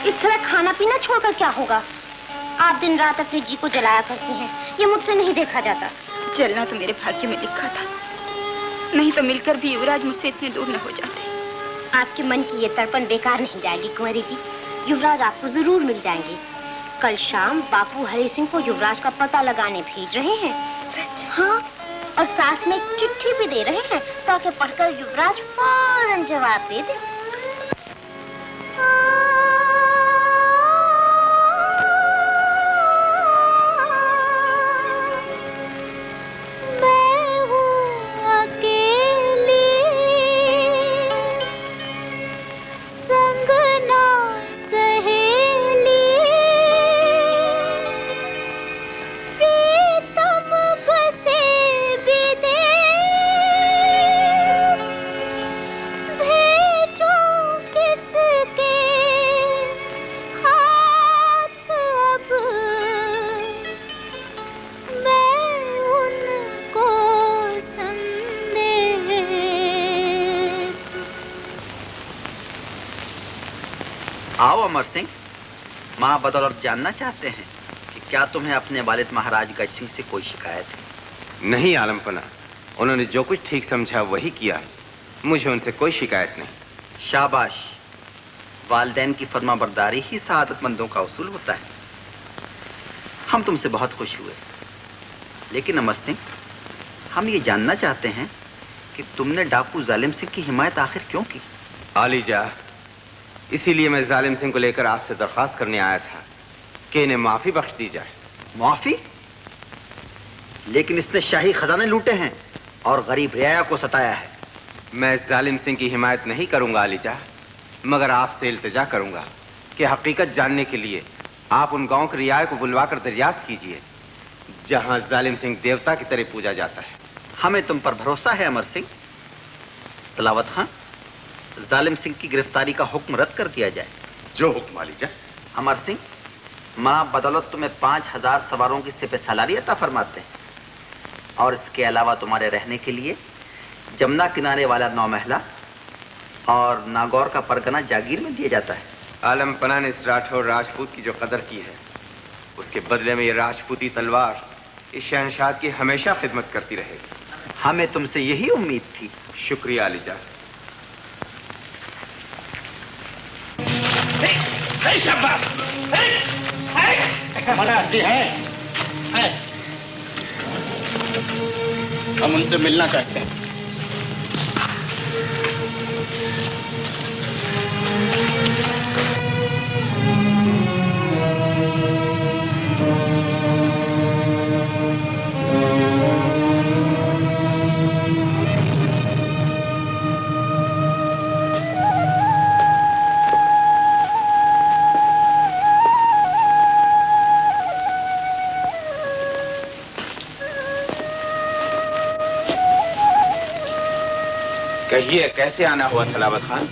Speaker 4: इस तरह खाना पीना छोड़कर क्या होगा? आप दिन रात अपने जी को जलाया करती हैं, ये मुझसे नहीं देखा जाता।
Speaker 12: जलना तो मेरे भाग्य में लिखा था, नहीं तो मिलकर भी युवराज मुझसे इतने दूर न हो जाते।
Speaker 4: आपके मन की ये तड़पन बेकार नहीं जाएगी कुंवरी जी, युवराज आपको जरूर मिल जाएंगे। कल शाम बापू हरि सिंह को युवराज का पता लगाने भेज रहे हैं।
Speaker 12: सच?
Speaker 4: हाँ, और साथ में एक चिट्ठी भी दे रहे हैं ताकि पढ़कर युवराज फौरन जवाब दे दे।
Speaker 11: आओ अमर सिंह, माँ बदौलत जानना चाहते हैं कि क्या तुम्हें अपने वालिद महाराज गज सिंह से कोई शिकायत है?
Speaker 5: नहीं आलमपना, उन्होंने जो कुछ ठीक समझा वही किया, मुझे उनसे कोई शिकायत नहीं।
Speaker 11: शाबाश, वालिदैन की फर्माबरदारी ही सआदतमंदों का उसूल होता है। हम तुमसे बहुत खुश हुए, लेकिन अमर सिंह, हम ये जानना चाहते हैं कि तुमने डाकू जालिम सिंह की हिमायत आखिर क्यों की?
Speaker 5: आलीजा, इसीलिए मैं जालिम सिंह को लेकर आपसे दरख्वास्त करने आया था कि इन्हें माफी बख्श दी जाए।
Speaker 11: माफी? लेकिन इसने शाही खजाने लूटे हैं और गरीब रियाया को सताया है।
Speaker 5: मैं जालिम सिंह की हिमायत नहीं करूंगा आलीजा, मगर आपसे इल्तिजा करूंगा कि हकीकत जानने के लिए आप उन गांव के रियाया को बुलवाकर दरियाफ्त कीजिए जहां जालिम सिंह देवता की तरह पूजा जाता है।
Speaker 11: हमें तुम पर भरोसा है अमर सिंह। सलावत खान, जालिम सिंह की गिरफ्तारी का हुक्म रद्द कर दिया जाए।
Speaker 2: जो हुक्म आलीजा।
Speaker 11: अमर सिंह, माँ बदौलत तुम्हें 5000 सवारों की सिपह सालारी अता फरमाते हैं और इसके अलावा तुम्हारे रहने के लिए जमुना किनारे वाला 9 महला और नागौर का परगना जागीर में दिया जाता है।
Speaker 5: आलमपना ने इस राठौर राजपूत की जो कदर की है, उसके बदले में ये राजपूती तलवार इस शहंशाह की हमेशा खिदमत करती रहेगी।
Speaker 11: हमें तुमसे यही उम्मीद थी।
Speaker 5: शुक्रिया आलीजा।
Speaker 3: जी है, हम उनसे मिलना चाहते हैं।
Speaker 5: कहिए, कैसे आना हुआ सलावत खान?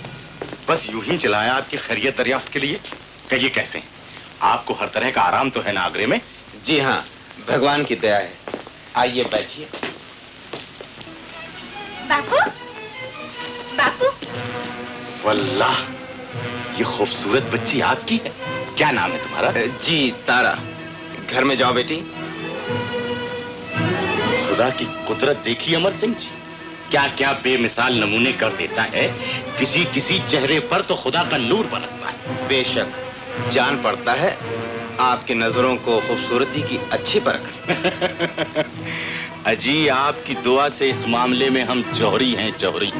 Speaker 2: बस यूं ही चलाया आपकी खैरियत दरियाफ्त के लिए। कहिए कैसे? आपको हर तरह का आराम तो है ना आगरे में?
Speaker 5: जी हाँ, भगवान की दया है। आइए बैठिए।
Speaker 4: बापू, बापू।
Speaker 2: वल्लाह, ये खूबसूरत बच्ची आपकी है। क्या नाम है तुम्हारा?
Speaker 5: जी, तारा। घर में जाओ बेटी।
Speaker 2: खुदा की कुदरत देखी अमर सिंह जी, क्या क्या बेमिसाल नमूने कर देता है। किसी किसी चेहरे पर तो खुदा का नूर बरसता है।
Speaker 5: बेशक, जान पड़ता है आपकी नजरों को खूबसूरती की अच्छी परख।
Speaker 2: अजी, आपकी दुआ से इस मामले में हम जौहरी हैं, जौहरी।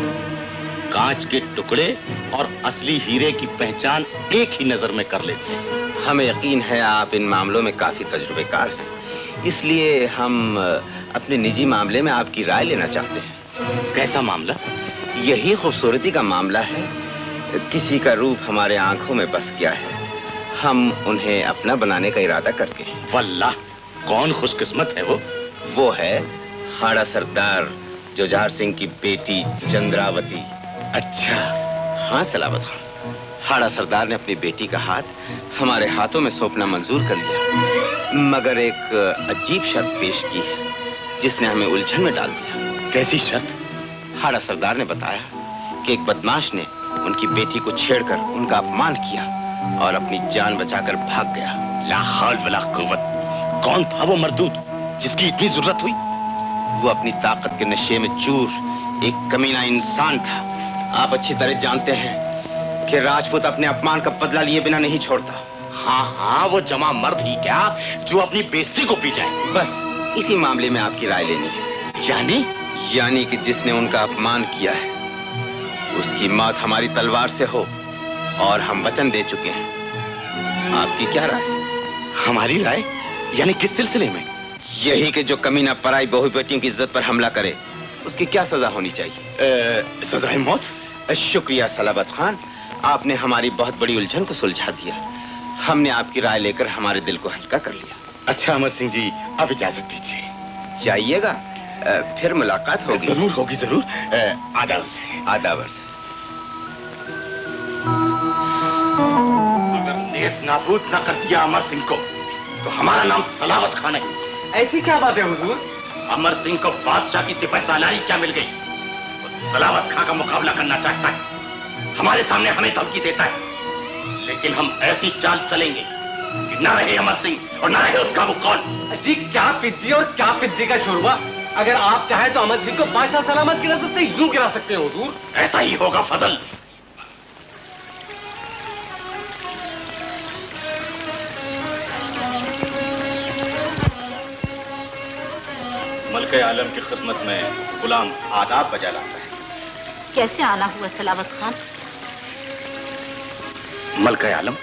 Speaker 2: कांच के टुकड़े और असली हीरे की पहचान एक ही नजर में कर लेते हैं।
Speaker 5: हमें यकीन है आप इन मामलों में काफी तजुर्बेकार हैं, इसलिए हम अपने निजी मामले में आपकी राय लेना चाहते हैं।
Speaker 9: कैसा मामला?
Speaker 5: यही खूबसूरती का मामला है। किसी का रूप हमारे आंखों में बस गया है, हम उन्हें अपना बनाने का इरादा करते हैं।
Speaker 9: वल्लाह, कौन खुशकिस्मत है वो?
Speaker 5: वो है हाड़ा सरदार जुझार सिंह की बेटी चंद्रावती।
Speaker 9: अच्छा।
Speaker 5: हाँ सलावत खान, हाड़ा सरदार ने अपनी बेटी का हाथ हमारे हाथों में सौंपना मंजूर कर लिया, मगर एक अजीब शर्त पेश की है जिसने हमें उलझन में डाल दिया।
Speaker 9: कैसी शर्त?
Speaker 5: हाड़ा सरदार ने बताया कि एक बदमाश ने उनकी बेटी को छेड़कर उनका अपमान किया और अपनी जान बचाकर भाग गया।
Speaker 9: ला हौल वला कुव्वत। कौन था वो मर्दूद जिसकी इतनी जरूरत हुई?
Speaker 5: वो अपनी ताकत के नशे में चूर एक कमीना इंसान था। आप अच्छी तरह जानते हैं कि राजपूत अपने अपमान का बदला लिए बिना नहीं छोड़ता।
Speaker 9: हाँ हाँ, वो जमा मर्द ही क्या जो अपनी बेइज्जती को पी जाए।
Speaker 5: बस इसी मामले में आपकी राय लेनी है। यानी कि जिसने उनका अपमान किया है उसकी मौत हमारी तलवार से हो, और हम वचन दे चुके हैं। आपकी क्या राय?
Speaker 9: हमारी राय? यानी किस सिलसिले में?
Speaker 5: यही कि जो कमीना पराई बहू बेटियों की इज्जत पर हमला करे उसकी क्या सजा होनी चाहिए?
Speaker 9: सजाए मौत?
Speaker 5: शुक्रिया सलाबत खान, आपने हमारी बहुत बड़ी उलझन को सुलझा दिया। हमने आपकी राय लेकर हमारे दिल को हल्का कर लिया।
Speaker 9: अच्छा अमर सिंह जी, अब इजाजत दीजिए।
Speaker 5: जाइएगा, फिर मुलाकात होगी।
Speaker 9: जरूर होगी, जरूर। आदाब से।
Speaker 5: आदाब से।
Speaker 9: अगर नेस नाबूद न कर दिया अमर सिंह को तो हमारा नाम सलावत खान है।
Speaker 10: ऐसी क्या बात है हुजूर?
Speaker 9: अमर सिंह को बादशाह की सिपहसालारी क्या मिल गई? वो सलावत खान का मुकाबला करना चाहता है, हमारे सामने हमें धमकी देता है, लेकिन हम ऐसी चाल चलेंगे कि न रहे अमर सिंह और न रहे उसका वो कौन।
Speaker 10: जी क्या पिद्दी और क्या पिद्दी का छोड़वा। अगर आप चाहे तो अमर सिंह को बादशाह सलामत गिरा सकते, यूं गिरा सकते हैं हुजूर।
Speaker 9: ऐसा ही होगा फजल। मलके आलम की खिदमत में गुलाम आदाब बजा लाता है।
Speaker 12: कैसे आना हुआ सलावत खान?
Speaker 9: मलके आलम,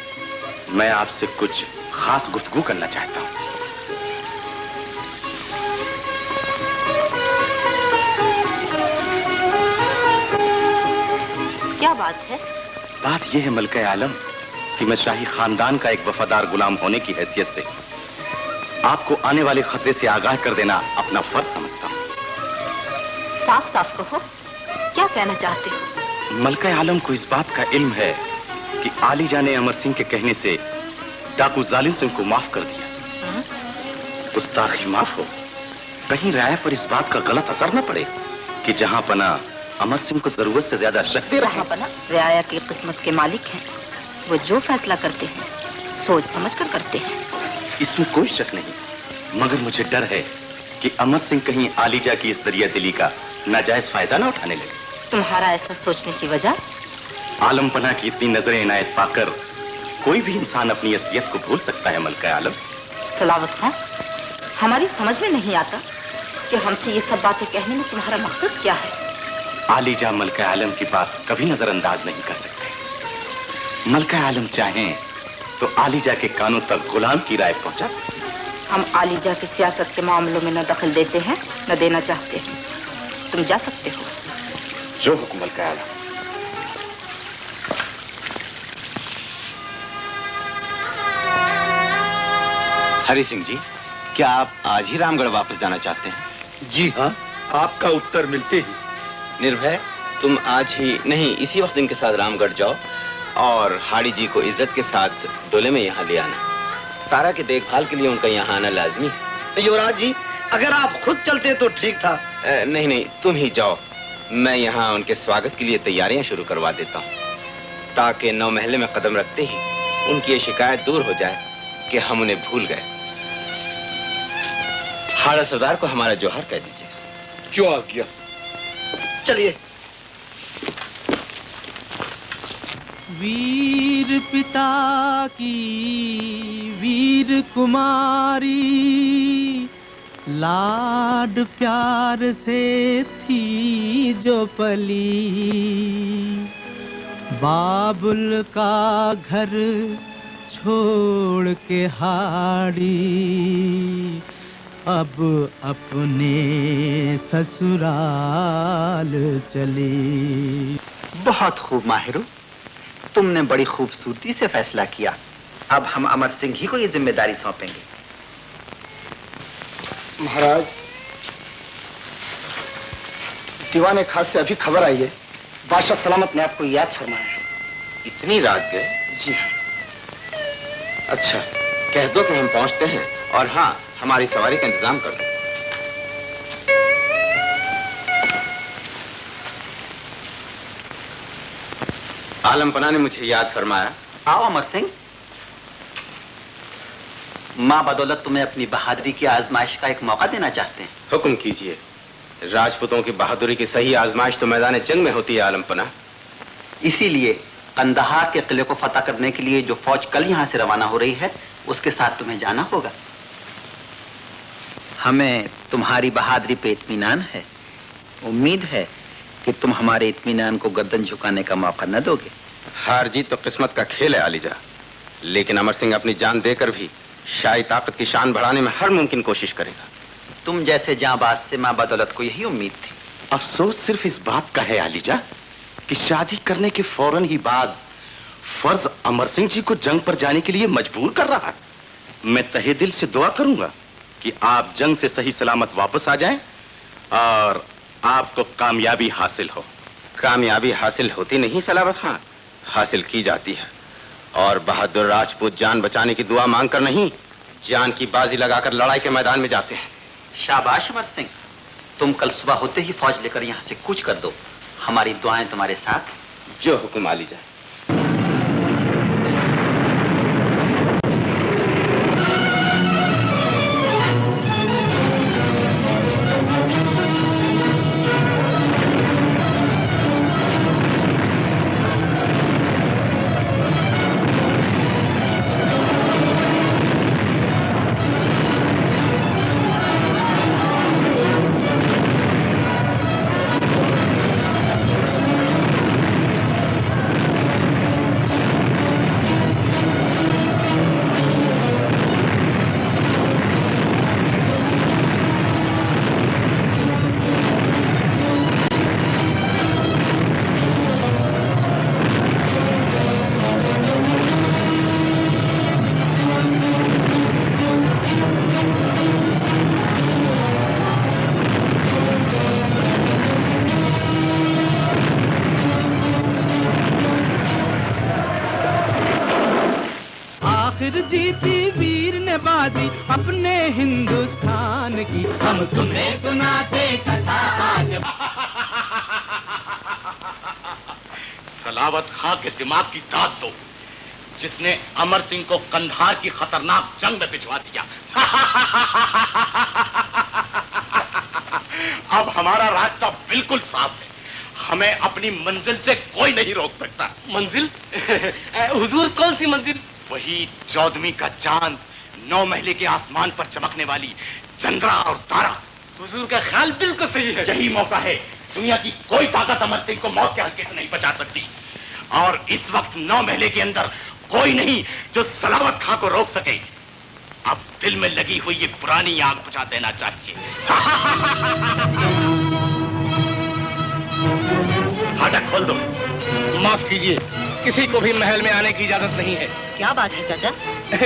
Speaker 9: मैं आपसे कुछ खास गुफ्तगू करना चाहता हूं।
Speaker 12: क्या बात है?
Speaker 9: बात यह है मलके आलम कि मैं शाही खानदान का एक वफादार गुलाम होने की हैसियत से आपको आने वाले खतरे से आगाह कर देना अपना फर्ज समझता हूँ।
Speaker 12: साफ साफ कहो, क्या कहना चाहते हो?
Speaker 9: मलके आलम को इस बात का इल्म है कि आलीजा ने अमर सिंह के कहने से डाकू जालिम सिंह को माफ कर दिया। गुस्ताखी माफ हो, कहीं राय पर इस बात का गलत असर न पड़े कि जहां पना अमर सिंह को जरूरत से ज्यादा शक दे रहे हैं।
Speaker 12: रियाया की किस्मत के मालिक हैं, वो जो फैसला करते हैं सोच समझ कर करते हैं।
Speaker 9: इसमें कोई शक नहीं, मगर मुझे डर है कि अमर सिंह कहीं आलीजा की इस दरिया दिली का नाजायज फायदा न उठाने लगे।
Speaker 12: तुम्हारा ऐसा सोचने की वजह?
Speaker 9: आलम पना की इतनी नजरें इनायत पाकर कोई भी इंसान अपनी असलियत को भूल सकता है। मलका आलम।
Speaker 12: सलावत खान, हमारी समझ में नहीं आता कि हमसे ये सब बातें कहने में तुम्हारा मकसद क्या है?
Speaker 9: आलीजा मलका आलम की बात कभी नजरअंदाज नहीं कर सकते। मलका आलम चाहें तो आलीजा के कानों तक गुलाम की राय पहुंचा सकते हैं।
Speaker 12: हम आलीजा की सियासत के मामलों में न दखल देते हैं न देना चाहते हैं। तुम जा सकते हो।
Speaker 9: जो हुक्म मलका आलम।
Speaker 5: हरि सिंह जी, क्या आप आज ही रामगढ़ वापस जाना चाहते हैं?
Speaker 13: जी हाँ, आपका उत्तर मिलते ही।
Speaker 5: निर्भय, तुम आज ही नहीं इसी वक्त इनके साथ रामगढ़ जाओ और हाड़ी जी को इज्जत के साथ डोले में यहाँ ले आना। तारा की देखभाल के लिए उनका यहाँ आना लाजमी है।
Speaker 3: युवराज जी, अगर आप खुद चलते तो ठीक था।
Speaker 5: नहीं नहीं, तुम ही जाओ, मैं यहाँ उनके स्वागत के लिए तैयारियां शुरू करवा देता हूँ, ताकि नौ महले में कदम रखते ही उनकी ये शिकायत दूर हो जाए कि हम उन्हें भूल गए। हाड़ा सरदार को हमारा जोहर कह दीजिए।
Speaker 13: क्यों आ गया?
Speaker 3: चलिए।
Speaker 1: वीर पिता की वीर कुमारी, लाड प्यार से थी जो पली, बाबुल का घर छोड़ के हाड़ी अब अपने ससुराल चली।
Speaker 11: बहुत खूब माहिरो, तुमने बड़ी खूबसूरती से फैसला किया। अब हम अमर सिंह ही को ये जिम्मेदारी सौंपेंगे।
Speaker 8: महाराज, दीवाने खास से अभी खबर आई है, बादशाह सलामत ने आपको याद फरमाया है।
Speaker 5: इतनी रात गए?
Speaker 8: जी हाँ।
Speaker 5: अच्छा, कह दो कि हम पहुंचते हैं, और हाँ, हमारी सवारी का इंतजाम कर दो। आलमपना ने मुझे याद फरमाया।
Speaker 11: आओ अमर सिंह। माँ बदौलत तुम्हें अपनी बहादुरी की आजमाइश का एक मौका देना चाहते हैं।
Speaker 5: हुक्म कीजिए। राजपूतों की बहादुरी की सही आजमाइश तो मैदान जंग में होती है आलमपना।
Speaker 11: इसीलिए कंदहार के किले को फतह करने के लिए जो फौज कल यहाँ से रवाना हो रही है, उसके साथ तुम्हें जाना होगा। हमें तुम्हारी बहादुरी पे इत्मीनान है। उम्मीद है कि तुम हमारे इत्मीनान को गर्दन झुकाने का मौका न दोगे।
Speaker 5: हार जीत तो किस्मत का खेल है आलीजा, लेकिन अमर सिंह अपनी जान देकर भी शाही ताकत की शान बढ़ाने में हर मुमकिन कोशिश करेगा।
Speaker 11: तुम जैसे जांबाज से माँ बदौलत को यही उम्मीद थी।
Speaker 2: अफसोस सिर्फ इस बात का है आलीजा कि शादी करने के फौरन ही बाद फर्ज अमर सिंह जी को जंग पर जाने के लिए मजबूर कर रहा है। मैं तहे दिल से दुआ करूंगा कि आप जंग से सही सलामत वापस आ जाएं और आपको कामयाबी हासिल हो।
Speaker 5: कामयाबी हासिल होती नहीं सलावत खान, हासिल की जाती है। और बहादुर राजपूत जान बचाने की दुआ मांगकर नहीं, जान की बाजी लगाकर लड़ाई के मैदान में जाते हैं।
Speaker 11: शाबाश अमर सिंह, तुम कल सुबह होते ही फौज लेकर यहाँ से कूच कर दो। हमारी दुआएं तुम्हारे साथ।
Speaker 5: जो हुक्म आ लीजिए।
Speaker 1: जीती वीर ने बाजी अपने हिंदुस्तान की, हम तुम्हें सुनाते कथा आज।
Speaker 2: सलावत खां के दिमाग की दाद दो, जिसने अमर सिंह को कंधार की खतरनाक जंग में भिजवा दिया। अब हमारा रास्ता बिल्कुल साफ है, हमें अपनी मंजिल से कोई नहीं रोक सकता।
Speaker 3: मंजिल? हुजूर कौन सी मंजिल?
Speaker 2: वही 14वीं का चांद, 9 महले के आसमान पर चमकने वाली चंद्रा और तारा।
Speaker 3: हुजूर का ख्याल बिल्कुल सही है।
Speaker 2: यही मौका है, दुनिया की कोई ताकत अमर सिंह को मौत के हल्के से नहीं बचा सकती। और इस वक्त 9 महले के अंदर कोई नहीं जो सलावत खां को रोक सके। अब दिल में लगी हुई ये पुरानी आग बुझा देना चाहिए। फाटक खोल दो।
Speaker 3: माफ कीजिए, किसी को भी महल में आने की इजाजत नहीं है।
Speaker 12: क्या बात है चाचा?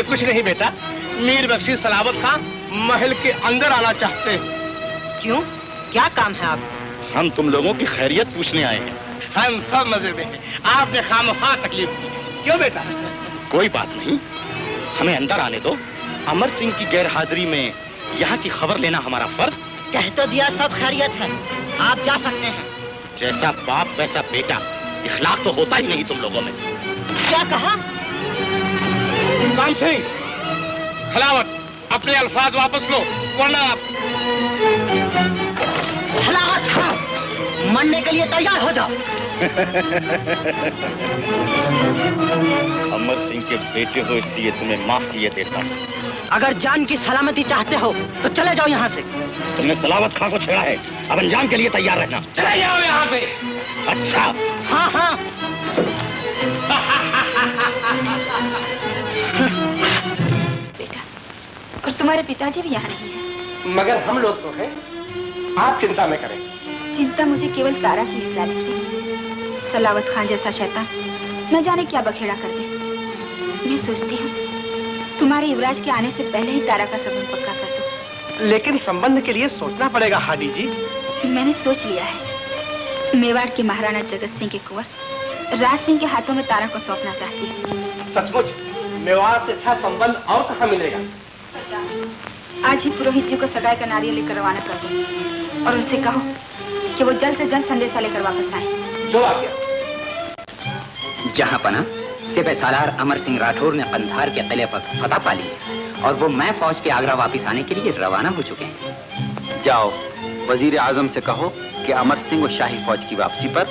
Speaker 3: कुछ नहीं बेटा, मीर बख्शी सलावत खां महल के अंदर आना चाहते हैं।
Speaker 12: क्यों, क्या काम है आप?
Speaker 2: हम तुम लोगों की खैरियत पूछने आए हैं।
Speaker 3: हम सब मजे में हैं। आपने खामखा तकलीफ की। क्यों बेटा?
Speaker 2: कोई बात नहीं, हमें अंदर आने दो। अमर सिंह की गैर हाजिरी में यहाँ की खबर लेना हमारा फर्ज।
Speaker 12: कह तो दिया सब खैरियत है, आप जा सकते हैं।
Speaker 2: जैसा बाप वैसा बेटा, इखलाक तो होता ही नहीं तुम लोगों में।
Speaker 12: क्या कहा?
Speaker 3: इमाम सिंह, सलावत, अपने अल्फाज वापस लो, वरना आप।
Speaker 12: सलावत खां, मरने के लिए तैयार हो जाओ।
Speaker 2: अमर सिंह के बेटे हो इसलिए तुम्हें माफ किए देता हूं।
Speaker 12: अगर जान की सलामती चाहते हो तो चले जाओ यहाँ से।
Speaker 2: तुमने सलावत खां को छेड़ा है, अब अंजाम के लिए तैयार रहना।
Speaker 3: चले जाओ यहाँ से।
Speaker 2: अच्छा।
Speaker 12: हाँ हाँ।
Speaker 4: बेटा, और तुम्हारे पिताजी भी यहाँ नहीं है।
Speaker 14: मगर हम लोग तो हैं, आप चिंता में करें।
Speaker 12: चिंता मुझे केवल तारा की है जालिम सिंह। सलावत खान जैसा शैतान न जाने क्या बखेड़ा कर दे। मैं सोचती हूँ तुम्हारे युवराज के आने से पहले ही तारा का संबंध पक्का कर दो।
Speaker 14: लेकिन संबंध के लिए सोचना पड़ेगा हाडी जी।
Speaker 12: मैंने सोच लिया है। मेवाड़ के महाराणा जगत सिंह के कुंवर राज सिंह के हाथों में तारा को सौंपना चाहती हूँ।
Speaker 14: सचमुच मेवाड़ से अच्छा संबंध और कहाँ मिलेगा।
Speaker 12: आज ही पुरोहित जी को सगाई का नारियल लेकर रवाना कर दो और उनसे कहो कि वो जल्द से जल्द संदेशा लेकर वापस आए।
Speaker 14: जो आज्ञा।
Speaker 15: जहाँ पना सिपह सालार अमर सिंह राठौर ने कंधार के किले पर फतह पा ली है और वो मैं फौज के आगरा वापस आने के लिए रवाना हो चुके हैं।
Speaker 11: जाओ वजीर आजम से कहो कि अमर सिंह और शाही फौज की वापसी पर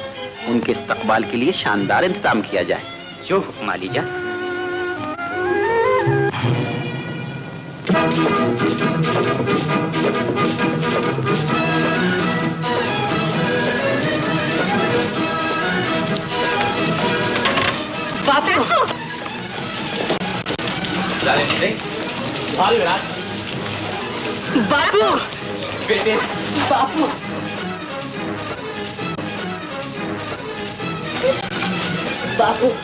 Speaker 11: उनके इस्तकबाल के लिए शानदार इंतजाम किया जाए।
Speaker 15: जो हुक्म लीजा।
Speaker 14: बापू बापू
Speaker 15: बेटे
Speaker 14: बापू बापू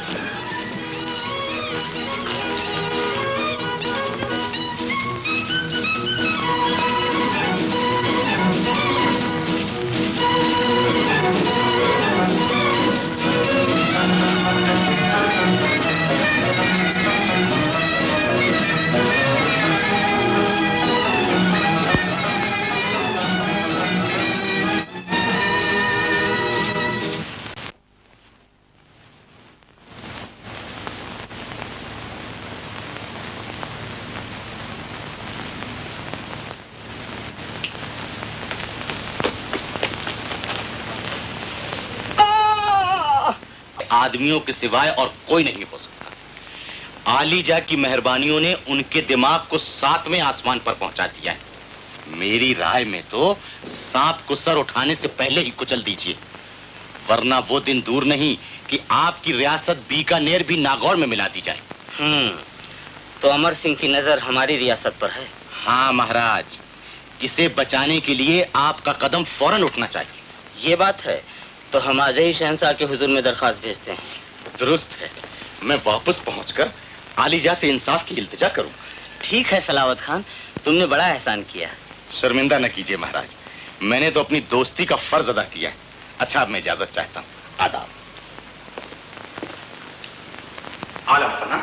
Speaker 5: आदमियों के सिवाय और कोई नहीं हो सकता। आलीजा की मेहरबानियों ने उनके दिमाग को 7वें आसमान पर पहुंचा दिया है। मेरी राय में तो सांप को सर उठाने से पहले ही कुचल दीजिए, वरना वो दिन दूर नहीं कि आपकी रियासत बीकानेर भी नागौर में मिला दी जाए।
Speaker 15: तो अमर सिंह की नजर हमारी रियासत पर है।
Speaker 5: हाँ महाराज, इसे बचाने के लिए आपका कदम फौरन उठना चाहिए।
Speaker 15: ये बात है तो हम आज ही शहंशाह के हुजूर में दरखास्त भेजते हैं।
Speaker 5: दुरुस्त है, मैं वापस पहुंचकर आलीजा से इंसाफ की इल्तिजा करूं।
Speaker 15: ठीक है सलावत खान, तुमने बड़ा एहसान किया।
Speaker 5: शर्मिंदा न कीजिए महाराज, मैंने तो अपनी दोस्ती का फर्ज अदा किया है। अच्छा अब मैं इजाजत चाहता हूं। आदाब। आलम पना,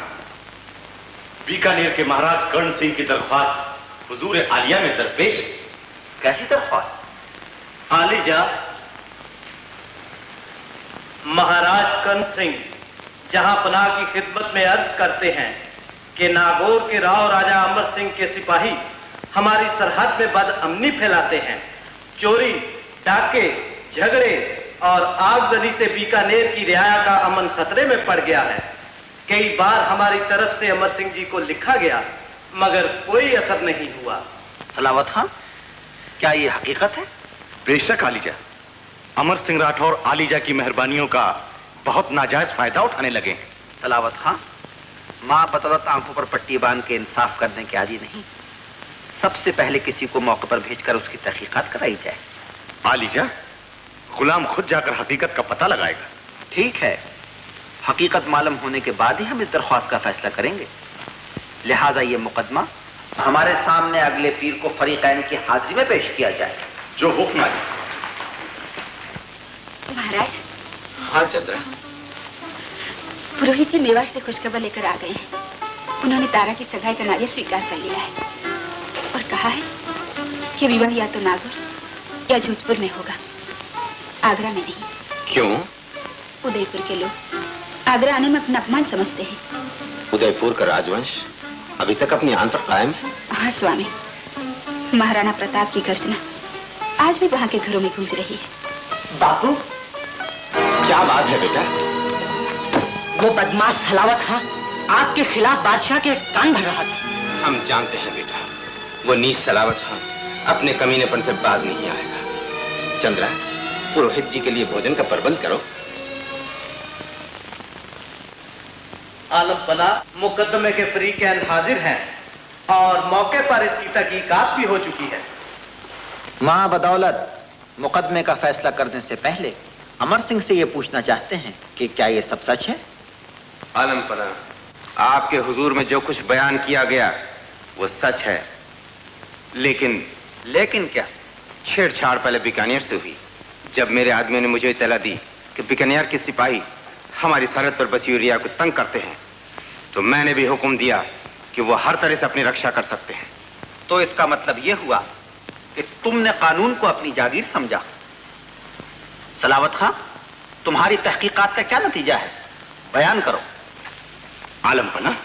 Speaker 5: बीकानेर के महाराज कर्ण सिंह की दरख्वास्त हुजूर आलिया में दरपेश।
Speaker 11: कैसी दरख्वास्त?
Speaker 3: आलीजा, महाराज कर्ण सिंह जहां पनाह की खिदमत में अर्ज करते हैं कि नागौर के राव राजा अमर सिंह के सिपाही हमारी सरहद में बदअमनी फैलाते हैं। चोरी, डाके, झगड़े और आगजनी से बीकानेर की रियाया का अमन खतरे में पड़ गया है। कई बार हमारी तरफ से अमर सिंह जी को लिखा गया मगर कोई असर नहीं हुआ।
Speaker 11: सलावत खान, क्या ये हकीकत है?
Speaker 5: बेशक आलीजा, अमर सिंह राठौर आलीजा की मेहरबानियों का बहुत नाजायज फायदा उठाने लगे हैं।
Speaker 11: सलावत खान, माँ बतौलत आंखों पर पट्टी बांध के इंसाफ करने के आदी नहीं। सबसे पहले किसी को मौके पर भेजकर उसकी तहकीकात कराई जाए।
Speaker 5: आलीजा, गुलाम खुद जाकर हकीकत का पता लगाएगा।
Speaker 11: ठीक है, हकीकत मालूम होने के बाद ही हम इस दरख्वास्त का फैसला करेंगे। लिहाजा ये मुकदमा हमारे सामने अगले पीर को फरीकैन की हाजिरी में पेश किया जाए।
Speaker 5: जो हुक्म है।
Speaker 12: महाराज।
Speaker 10: हाँ चंद्रा।
Speaker 12: पुरोहित जी मेवाड़ से खुशखबर लेकर आ गए हैं। उन्होंने तारा की सगाई का नारियल स्वीकार कर लिया है और कहा है कि विवाह या तो नागौर या जोधपुर में होगा, आगरा में नहीं।
Speaker 5: क्यों?
Speaker 12: उदयपुर के लोग आगरा आने में अपना अपमान समझते हैं।
Speaker 5: उदयपुर का राजवंश अभी तक अपनी आन पर कायम है।
Speaker 12: हाँ स्वामी, महाराणा प्रताप की गर्जना आज भी वहाँ के घरों में गूंज रही है।
Speaker 14: बापू,
Speaker 5: क्या बात है बेटा?
Speaker 14: वो बदमाश सलावत खां आपके खिलाफ बादशाह के कान भर रहा था।
Speaker 5: हम जानते हैं बेटा, वो नीच सलावत खां अपने कमीनेपन से बाज नहीं आएगा। चंद्रा, पुरोहित जी के लिए भोजन का प्रबंध करो।
Speaker 3: आलम पना मुकदमे के फरीकैन हाजिर हैं और मौके पर इसकी तहकीकात भी हो चुकी है।
Speaker 11: मां बदौलत मुकदमे का फैसला करने से पहले अमर सिंह से यह पूछना चाहते हैं कि क्या यह सब सच है?
Speaker 5: आलम पना, आपके हुजूर में जो कुछ बयान किया गया वो सच है, लेकिन क्या? छेड़छाड़ पहले बीकानेर से हुई। जब मेरे आदमियों ने मुझे इत्तला दी कि बीकानेर के सिपाही हमारी सरहद पर बसी हुई रिया को तंग करते हैं, तो मैंने भी हुक्म दिया कि वो हर तरह से अपनी रक्षा कर सकते हैं।
Speaker 11: तो इसका मतलब यह हुआ कि तुमने कानून को अपनी जागीर समझा। सलावत खां, तुम्हारी तहकीकात का क्या नतीजा है? बयान करो।
Speaker 2: आलम पना,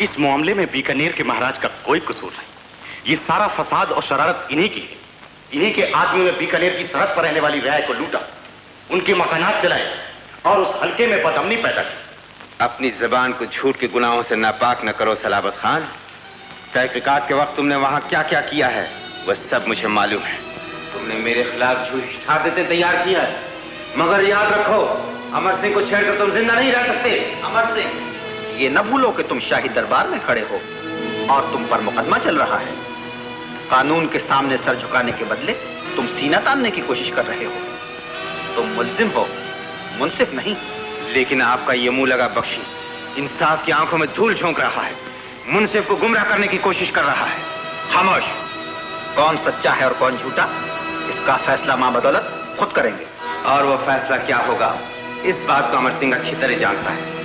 Speaker 2: इस मामले में बीकानेर के महाराज का कोई कसूर नहीं। ये सारा फसाद और शरारत इन्हीं की है। इन्हीं के आदमियों ने बीकानेर की सरहद पर रहने वाली रियाया को लूटा, उनके मकानात चलाए और उस हल्के में बदअमनी पैदा की।
Speaker 5: अपनी जबान को झूठ के गुनाहों से नापाक न करो सलावत खान। तहकीकात के वक्त तुमने वहां क्या क्या किया है वह सब मुझे मालूम है। तुमने मेरे खिलाफ झूठी शहादतें तैयार किया है, मगर याद रखो अमर सिंह को छेड़कर तुम जिंदा नहीं रह सकते।
Speaker 11: अमर सिंह, ये न भूलो कि तुम शाही दरबार में खड़े हो और तुम पर मुकदमा चल रहा है। कानून के सामने सर झुकाने के बदले तुम सीना तानने की कोशिश कर रहे हो। तुम मुल्जिम हो, मुंसिफ नहीं।
Speaker 5: लेकिन आपका ये मुंह लगा बख्शी इंसाफ की आंखों में धूल झोंक रहा है, मुंसिफ को गुमराह करने की कोशिश कर रहा है।
Speaker 11: खामोश। कौन सच्चा है और कौन झूठा, इसका फैसला मां बदौलत खुद करेंगे।
Speaker 5: और वो फैसला क्या होगा इस बात को अमर सिंह अच्छी तरह जानता है।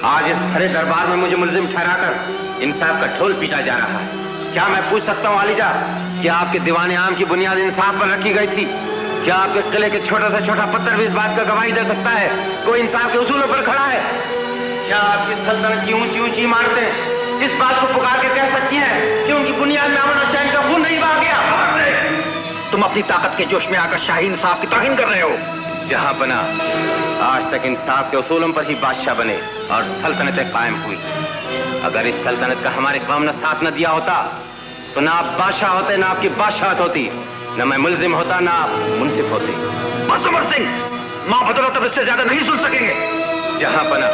Speaker 5: आज इस भरे दरबार में मुझे मुल्जिम ठहराकर इंसाफ का ढोल पीटा जा रहा है। क्या मैं पूछ सकता हूँ आलिजा, क्या आपके दीवाने आम की बुनियाद इंसाफ पर रखी गई थी? क्या आपके किले के छोटा से छोटा पत्थर भी इस बात का गवाही दे सकता है कोई इंसाफ के उसूलों पर खड़ा है? क्या आपकी सल्तनत की ऊंची ऊंची इमारतें इस बात को पुकार के कह सकती हैं कि उनकी बुनियाद में अमन और चैन का खून नहीं बहा गया?
Speaker 11: तुम अपनी ताकत के जोश में आकर शाही इंसाफ की तौहीन कर रहे हो।
Speaker 5: जहां बना आज तक इंसाफ के उसूलों पर ही बादशाह बने और सल्तनतें कायम हुई। अगर इस सल्तनत का हमारे कौम ने साथ न दिया होता तो ना आप बादशाह होते, ना आपकी बादशाहत होती, न मैं मुल्जिम होता, ना आप मुंसिफ होते।
Speaker 11: बस अमर सिंह, मां बदौलत अब इससे ज्यादा नहीं सुन सकेंगे।
Speaker 5: जहां बना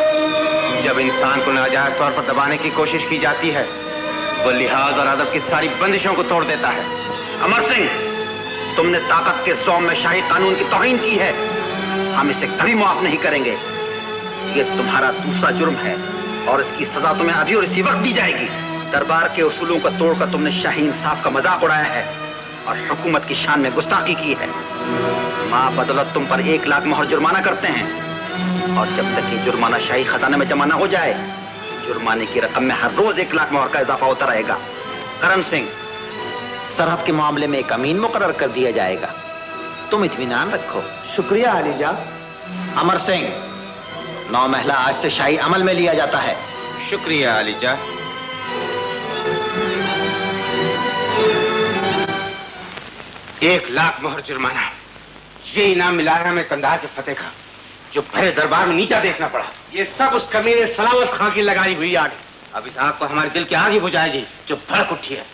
Speaker 5: जब इंसान को नाजायज तौर पर दबाने की कोशिश की जाती है वो लिहाज और अदब की सारी बंदिशों को तोड़ देता है।
Speaker 11: अमर सिंह, तुमने ताकत के ज़ौम में शाही कानून की तौहीन की है। हम इसे कभी माफ नहीं करेंगे। ये तुम्हारा दूसरा जुर्म है और इसकी सजा तुम्हें अभी और इसी वक्त दी जाएगी। दरबार के उसूलों को तोड़कर तुमने शाही इंसाफ का मजाक उड़ाया है और हुकूमत की शान में गुस्ताखी की है। मां बदौलत तुम पर 1 लाख मोहर जुर्माना करते हैं और जब तक ये जुर्माना शाही खजाने में जमा न हो जाए, जुर्माने की रकम में हर रोज 1 लाख मोहर का इजाफा होता रहेगा। करण सिंह, सरहद के मामले में एक अमीन मुकर्रर कर दिया जाएगा। तुम इत्मीनान रखो।
Speaker 8: शुक्रिया आलिजा।
Speaker 11: अमर सिंह, 9 महिला आज से शाही अमल में लिया जाता है।
Speaker 5: शुक्रिया आलिजा। 1 लाख मोहर जुर्माना, ये इनाम मिला है हमें कंधार के फतेह का, जो भरे दरबार में नीचा देखना पड़ा।
Speaker 8: ये सब उस कमीने सलावत खां की लगाई हुई आग।
Speaker 5: अब इस आग को हमारे दिल की आग ही बुझाएगी जो भड़क उठी है।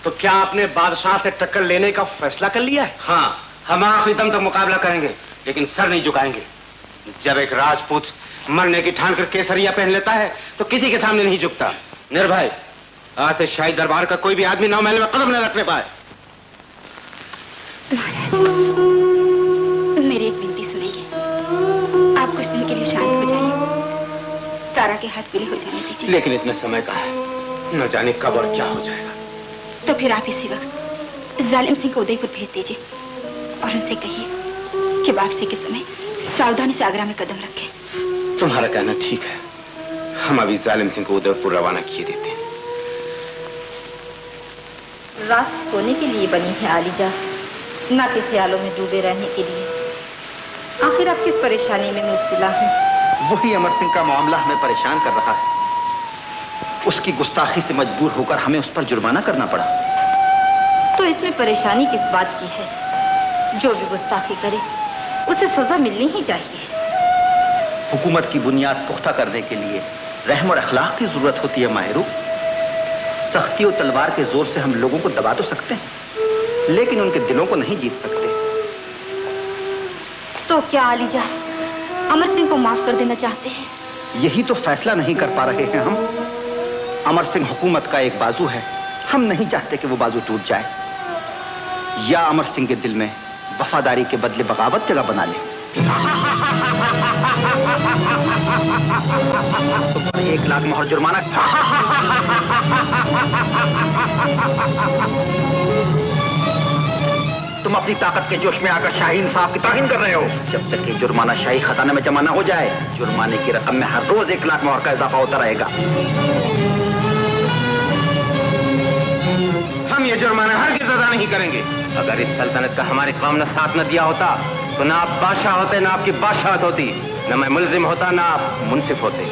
Speaker 8: तो क्या आपने बादशाह से टक्कर लेने का फैसला कर लिया है?
Speaker 5: हाँ, हम आखिरी दम तक मुकाबला करेंगे, लेकिन सर नहीं झुकाएंगे। जब एक राजपूत मरने की ठान कर केसरिया पहन लेता है तो किसी के सामने नहीं झुकता। निर्भय, आज से शाही दरबार का कोई भी आदमी 9 महल में कदम न रखने पाए।
Speaker 12: महाराज, मेरी एक विनती सुनेंगे? आप कुछ दिन के लिए शांत हो जाइए, तारा के हाथ पीले हो जाने दीजिए।
Speaker 5: लेकिन इतने समय का है, न जाने कब और क्या हो जाएगा।
Speaker 12: तो फिर आप इसी वक्त जालिम सिंह को उदयपुर भेज दीजिए और उनसे कहिए कि वापसी के समय सावधानी से आगरा में कदम रखें।
Speaker 5: तुम्हारा कहना ठीक है, हम अभी जालिम सिंह को उदयपुर रवाना किए देते हैं।
Speaker 16: रात सोने के लिए बनी है आलिजा, ना कि ख्यालों में डूबे रहने के लिए। आखिर आप किस परेशानी में मुब्तला हैं?
Speaker 11: वही अमर सिंह का मामला हमें परेशान कर रहा है। उसकी गुस्ताखी से मजबूर होकर हमें उस पर जुर्माना करना पड़ा।
Speaker 16: तो इसमें परेशानी किस बात की है? जो भी गुस्ताखी करे उसे सजा मिलनी ही चाहिए।
Speaker 11: हुकूमत की बुनियाद पुख्ता करने के लिए रहम और अखलाक की जरूरत होती है माहिरू। सख्ती और तलवार के जोर से हम लोगों को दबा तो सकते हैं, लेकिन उनके दिलों को नहीं जीत सकते।
Speaker 16: तो क्या आलिजा अमर सिंह को माफ कर देना चाहते हैं?
Speaker 11: यही तो फैसला नहीं कर पा रहे हैं हम। अमर सिंह हुकूमत का एक बाजू है, हम नहीं चाहते कि वो बाजू टूट जाए। या अमर सिंह के दिल में वफादारी के बदले बगावत जगह बना ले। तुम पर 1 लाख मोहर जुर्माना। तुम अपनी ताकत के जोश में आकर शाही इंसाफ की तौहीन कर रहे हो। जब तक ये जुर्माना शाही खजाने में जमा न हो जाए, जुर्माने की रकम में हर रोज 1 लाख मोहर का इजाफा होता रहेगा।
Speaker 5: हम ये जुर्माना हरगिज़ अदा नहीं करेंगे। अगर इस सल्तनत का हमारे कौम ने साथ न दिया होता तो ना आप बादशाह होते, ना आपकी बादशाहत होती, न मैं मुल्जिम होता, ना आप मुंसिफ होते।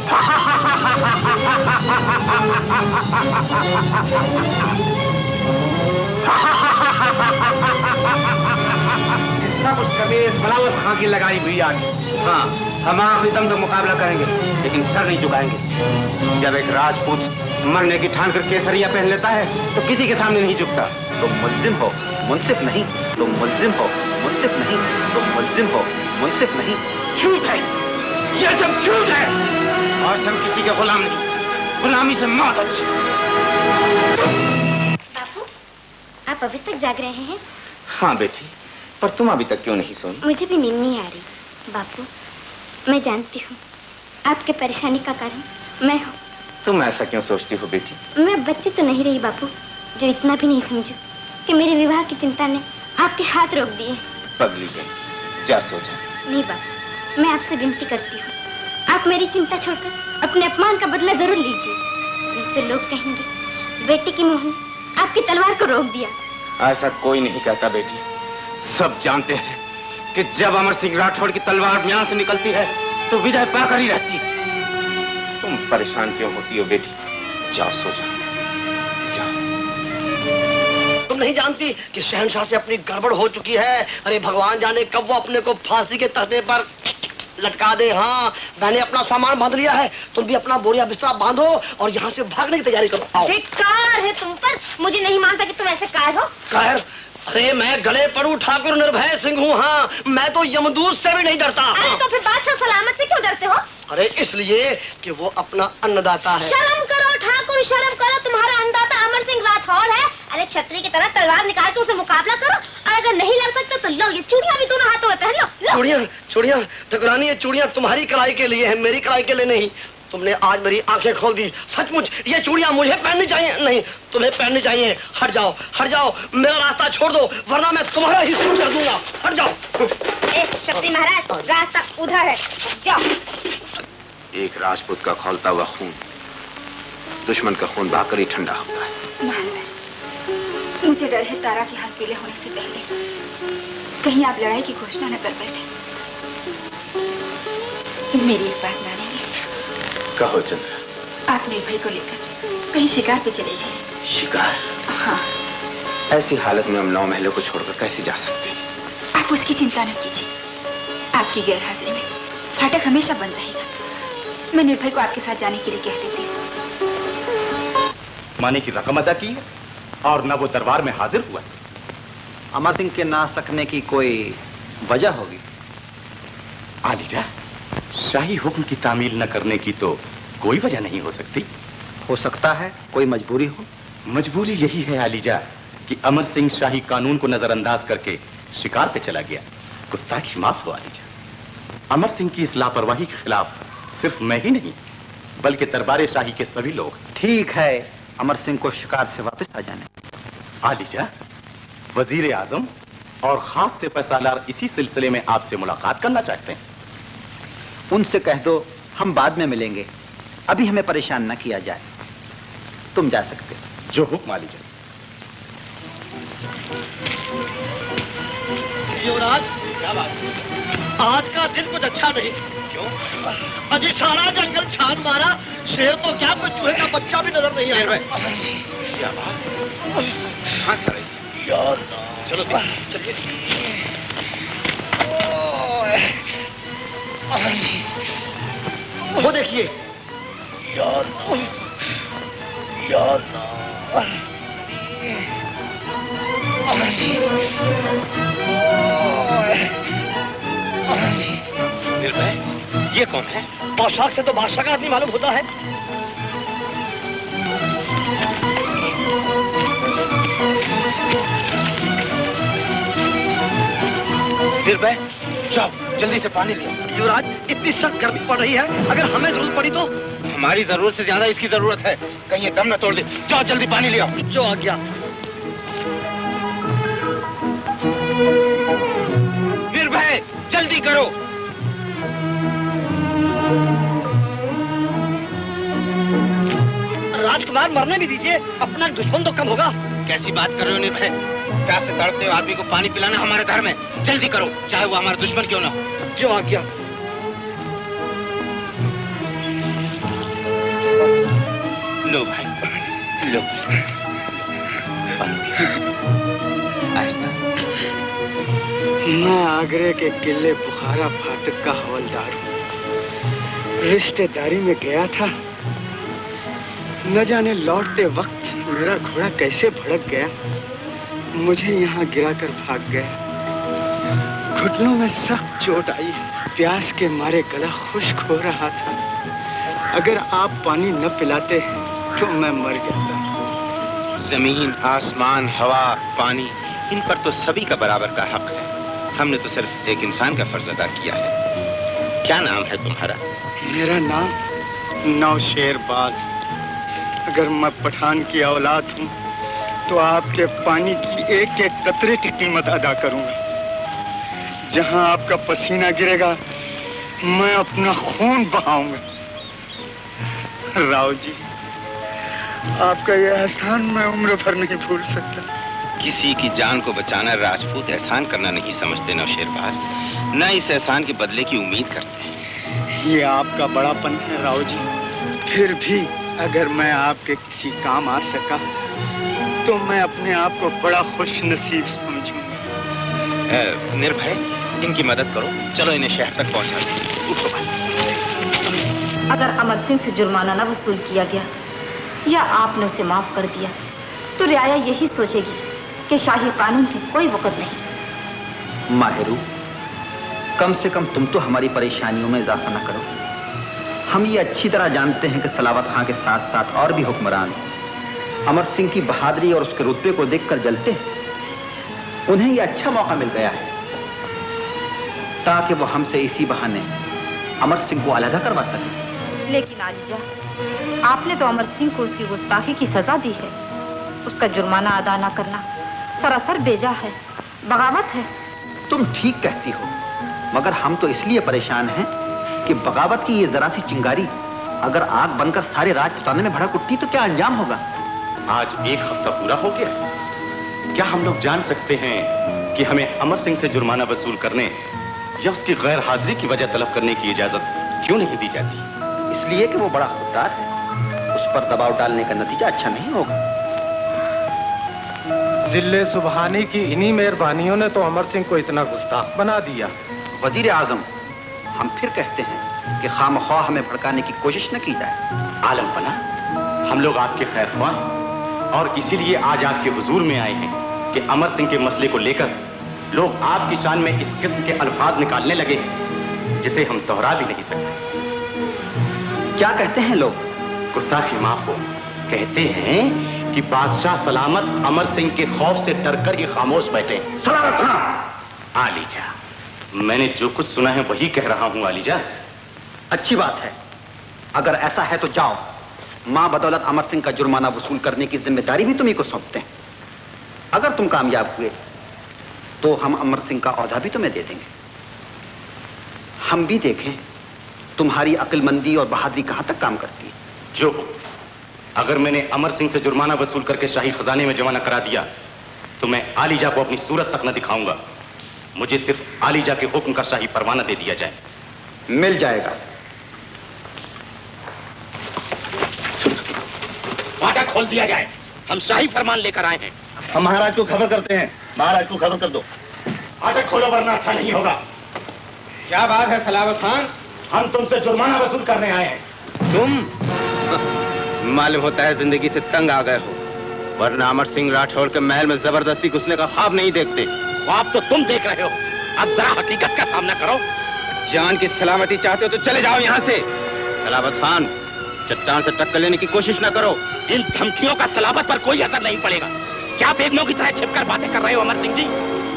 Speaker 9: सब उस कबीर बलावत खां की लगाई हुई आग। हाँ, हम आखिरी दम तक मुकाबला करेंगे, लेकिन सर नहीं झुकाएंगे। जब एक राजपूत मरने की ठान कर केसरिया पहन लेता है तो किसी के सामने नहीं झुकता।
Speaker 11: तुम मुल्जिम हो, मुंसिफ नहीं। तुम मुल्जिम हो, मुंसिफ नहीं। तुम मुल्जिम हो, मुंसिफ नहीं।
Speaker 5: झूठ है, ये सब झूठ है। और हम किसी के गुलाम नहीं, गुलामी से मौत अच्छी।
Speaker 4: बापू, आप अभी तक जाग रहे हैं?
Speaker 5: हाँ बेटी, पर तुम अभी तक क्यों नहीं सोई?
Speaker 4: मुझे भी नींद नहीं आ रही। बापू, मैं जानती हूँ आपके परेशानी का कारण मैं हूँ।
Speaker 5: तुम ऐसा क्यों सोचती हो बेटी?
Speaker 4: मैं बच्ची तो नहीं रही बापू, जो इतना भी नहीं समझू कि मेरे विवाह की चिंता ने आपके हाथ रोक दिए।
Speaker 5: पगली गई, जा सो जा।
Speaker 4: नहीं बापू, मैं आपसे विनती करती हूँ, आप मेरी चिंता छोड़कर अपने अपमान का बदला जरूर लीजिए। नहीं तो लोग कहेंगे बेटी की मोह ने आपकी तलवार को रोक दिया।
Speaker 5: ऐसा कोई नहीं कहता बेटी। सब जानते हैं कि जब अमर सिंह राठौड़ की तलवार म्यान से निकलती है तो विजय पाकर ही रहती। तुम परेशान क्यों होती हो बेटी? जाओ सो जाओ।
Speaker 14: तुम नहीं जानती कि शहंशाह से अपनी गड़बड़ हो चुकी है। अरे भगवान जाने कब वो अपने को फांसी के तख्ते पर लटका दे। हाँ, मैंने अपना सामान बांध लिया है, तुम भी अपना बोरिया बिस्तरा बांधो और यहाँ से भागने की तैयारी करो। आओ।
Speaker 4: धिक्कार है तुम पर, मुझे नहीं मानता कि तुम ऐसे कायर हो।
Speaker 14: कायर? अरे मैं गले पड़ू ठाकुर निर्भय सिंह हूँ। हाँ, मैं तो यमदूत से भी नहीं डरता।
Speaker 4: अरे तो फिर बादशाह सलामत से क्यों डरते हो?
Speaker 14: अरे इसलिए कि वो अपना अन्नदाता है।
Speaker 4: शर्म करो ठाकुर, शर्म करो। तुम्हारा अन्नदाता अमर सिंह राठौड़ है। अरे क्षत्रिय की तरह तलवार निकाल के उसे मुकाबला करो, और अगर नहीं लड़ सकते तो लो, ये चूड़ियां भी दोनों हाथों में पहन लो।
Speaker 14: चूड़ियां? चूड़ियां? ठकुरानी, ये चूड़ियां तुम्हारी कलाई के लिए है, मेरी कलाई के लिए नहीं। तुमने आज मेरी आंखें खोल दी। सचमुच ये चूड़ियां मुझे पहननी चाहिए। नहीं, तुम्हें पहननी चाहिए। हट जाओ, हट जाओ, मेरा रास्ता छोड़ दो, वरना मैं तुम्हारा ही सूर कर दूंगा। हट जाओ।
Speaker 4: क्षत्रिय महाराज, रास्ता उधर है, जाओ।
Speaker 5: एक राजपूत का खौलता हुआ खून दुश्मन का खून बहाकर ही ठंडा होता है।
Speaker 12: महाराज, मुझे डर है तारा के हाथ पीले होने से पहले कहीं आप लड़ाई की घोषणा न कर बैठे। मेरी एक बात मानेंगे?
Speaker 5: कहो चंद्रा।
Speaker 12: आप निर्भय को लेकर कहीं शिकार पे चले जाएं।
Speaker 5: शिकार?
Speaker 12: हाँ।
Speaker 5: ऐसी हालत में हम 9 महलों को छोड़कर कैसे जा सकते हैं?
Speaker 12: आप उसकी चिंता न कीजिए। आपकी गैरहाजिरी में फाटक हमेशा बंद रहेगा। मैं निर्भय को आपके साथ जाने के लिए कह देती हूँ।
Speaker 9: माने की रकम अदा की है और न वो दरबार में हाजिर हुआ।
Speaker 11: अमर सिंह के ना सकने की कोई वजह होगी?
Speaker 9: आलीजा, शाही हुक्म की तामील न करने की तो कोई वजह नहीं हो सकती।
Speaker 11: हो सकता है कोई मजबूरी हो।
Speaker 9: मजबूरी यही है आलीजा कि अमर सिंह शाही कानून को नजरअंदाज करके शिकार पे चला गया। गुस्ताखी माफ हो आलीजा। अमर सिंह की इस लापरवाही के खिलाफ सिर्फ मैं ही नहीं बल्कि दरबार शाही के सभी लोग।
Speaker 11: ठीक है, अमर सिंह को शिकार से वापस आ जाने।
Speaker 9: आलीजा, वजीर आजम और खास सिपह सालार इसी सिलसिले में आपसे मुलाकात करना चाहते हैं।
Speaker 11: उनसे कह दो हम बाद में मिलेंगे, अभी हमें परेशान न किया जाए। तुम जा सकते हो।
Speaker 9: जो हुक्म आलीजा।
Speaker 14: युवराज, क्या बात? आज का दिन कुछ अच्छा नहीं। क्यों? अजी सारा जंगल छान मारा, शेर तो क्या, कोई चूहे का बच्चा भी नजर नहीं आया।
Speaker 5: क्या बात? हाँ सर।
Speaker 14: चलो चलिए। वो देखिए।
Speaker 5: निर्भय, ये कौन है?
Speaker 14: पोशाक से तो बादशाह का आदमी मालूम होता है।
Speaker 9: फिर भाई जाओ जल्दी से पानी ले।
Speaker 14: युवराज, इतनी सख्त गर्मी पड़ रही है, अगर हमें जरूरत पड़ी तो?
Speaker 9: हमारी जरूरत से ज्यादा इसकी जरूरत है, कहीं ये दम न तोड़ दे। जाओ जल्दी पानी ले आओ।
Speaker 14: जो आ गया।
Speaker 9: फिर भाई जल्दी करो।
Speaker 14: राजकुमार मरने भी दीजिए, अपना दुश्मन तो कम होगा।
Speaker 9: कैसी बात कर रहे हो निर्भय? प्यास से तड़पते हुए आदमी को पानी पिलाना हमारे धर्म है। जल्दी करो, चाहे वो हमारा दुश्मन क्यों ना हो।
Speaker 14: जो आ गया।
Speaker 9: लो भाई, लो।
Speaker 17: मैं आगरे के किले बुखारा फाटक का हवलदार हूँ। रिश्तेदारी में गया था, न जाने लौटते वक्त मेरा घोड़ा कैसे भड़क गया, मुझे यहाँ गिराकर भाग गया। घुटनों में सख्त चोट आई, प्यास के मारे गला खुश्क हो रहा था। अगर आप पानी न पिलाते तो मैं मर जाता।
Speaker 5: जमीन, आसमान, हवा, पानी, इन पर तो सभी का बराबर का हक है। हमने तो सिर्फ एक इंसान का फर्ज अदा किया है। क्या नाम है तुम्हारा?
Speaker 17: मेरा नाम नौशेरबाज। अगर मैं पठान की औलाद हूँ तो आपके पानी की एक एक कतरे की कीमत अदा करूंगा। जहां आपका पसीना गिरेगा मैं अपना खून बहाऊंगा। राव जी, आपका यह एहसान मैं उम्र भर नहीं भूल सकता।
Speaker 5: किसी की जान को बचाना राजपूत एहसान करना नहीं समझते नौशेरबाज, न इस एहसान के बदले की उम्मीद करते हैं।
Speaker 17: ये आपका बड़ापन है राव जी। फिर भी अगर मैं आपके किसी काम आ सका तो मैं अपने आप को बड़ा खुश नसीब समझूंगा।
Speaker 5: निर्भय, इनकी मदद करो, चलो इन्हें शहर तक पहुंचा दो। उठो भाई।
Speaker 16: अगर अमर सिंह से जुर्माना न वसूल किया गया या आपने उसे माफ कर दिया तो रियाया यही सोचेगी कि शाही कानून की कोई वक़्त नहीं।
Speaker 11: माहिरू, कम से कम तुम तो हमारी परेशानियों में इजाफा न करो। हम ये अच्छी तरह जानते हैं कि सलावत खां के साथ साथ और भी हुक्मरान अमर सिंह की बहादुरी और उसके रुतबे को देखकर जलते हैं। उन्हें यह अच्छा मौका मिल गया है ताकि वो हमसे इसी बहाने अमर सिंह को अलहदा करवा सके।
Speaker 16: लेकिन आलिजा, आपने तो अमर सिंह को उसकी गुस्ताखी की सजा दी है। उसका जुर्माना अदा न करना सरासर बेजा है, बगावत है।
Speaker 11: तुम ठीक कहती हो, मगर हम तो इसलिए परेशान हैं कि बगावत की ये जरा सी चिंगारी अगर आग बनकर सारे राजपुताने में भड़क उठती तो क्या अंजाम होगा।
Speaker 18: आज एक हफ्ता पूरा हो गया। क्या हम लोग जान सकते हैं कि हमें अमर सिंह से जुर्माना वसूल करने या उसकी गैर हाजिरी की वजह तलब करने की इजाजत क्यों नहीं दी जाती?
Speaker 11: इसलिए कि वो बड़ा खुददार है, उस पर दबाव डालने का नतीजा अच्छा नहीं होगा।
Speaker 10: जिले सुबहानी की इन्हीं मेहरबानियों ने तो अमर सिंह को इतना गुस्ताख बना दिया।
Speaker 11: वजीर आजम, हम फिर कहते हैं कि खामख्वाह हमें भड़काने की कोशिश न की जाए।
Speaker 18: आलम पना, हम लोग आपके खैर ख्वाह और इसीलिए आज आपके हुजूर में आए हैं कि अमर सिंह के मसले को लेकर लोग आपकी शान में इस किस्म के अल्फाज निकालने लगे जिसे हम दोहरा भी नहीं सकते।
Speaker 11: क्या कहते हैं लोग?
Speaker 18: गुस्ताखी माफ हो। कहते हैं कि बादशाह सलामत अमर सिंह के खौफ से डरकर ही खामोश बैठे।
Speaker 11: सलामत खां!
Speaker 18: आलीजा, मैंने जो कुछ सुना है वही कह रहा हूं आलीजा।
Speaker 11: अच्छी बात है, अगर ऐसा है तो जाओ, मां बदौलत अमर सिंह का जुर्माना वसूल करने की जिम्मेदारी भी तुम्ही को सौंपते हैं। अगर तुम कामयाब हुए तो हम अमर सिंह का औहदा भी तुम्हें दे देंगे। हम भी देखें तुम्हारी अक्लमंदी और बहादुरी कहां तक काम करती है।
Speaker 18: जो अगर मैंने अमर सिंह से जुर्माना वसूल करके शाही खजाने में जमा न करा दिया तो मैं आलीजा को अपनी सूरत तक न दिखाऊंगा। मुझे सिर्फ आलीजा के हुक्म का शाही परवाना दे दिया जाए।
Speaker 11: मिल जाएगा।
Speaker 2: फाटक खोल दिया जाए, हम शाही फरमान लेकर आए हैं।
Speaker 18: हम महाराज को खबर करते हैं। महाराज को खबर कर दो। फाटक खोलो वरना अच्छा नहीं होगा।
Speaker 5: क्या बात है सलावत खान?
Speaker 18: हम तुमसे जुर्माना वसूल करने आए हैं।
Speaker 5: तुम? मालूम होता है जिंदगी से तंग आ गए हो, वरना अमर सिंह राठौर के महल में जबरदस्ती घुसने का ख्वाब नहीं देखते।
Speaker 2: ख्वाब तो तुम देख रहे हो, अब जरा हकीकत का सामना करो।
Speaker 5: जान की सलामती चाहते हो तो चले जाओ यहाँ से। सलावत खान, चट्टान से टक्कर लेने की कोशिश न करो।
Speaker 2: इन धमकियों का सलावत पर कोई असर नहीं पड़ेगा। क्या बेगमों की तरह छिपकर बातें कर रहे हो अमर सिंह जी?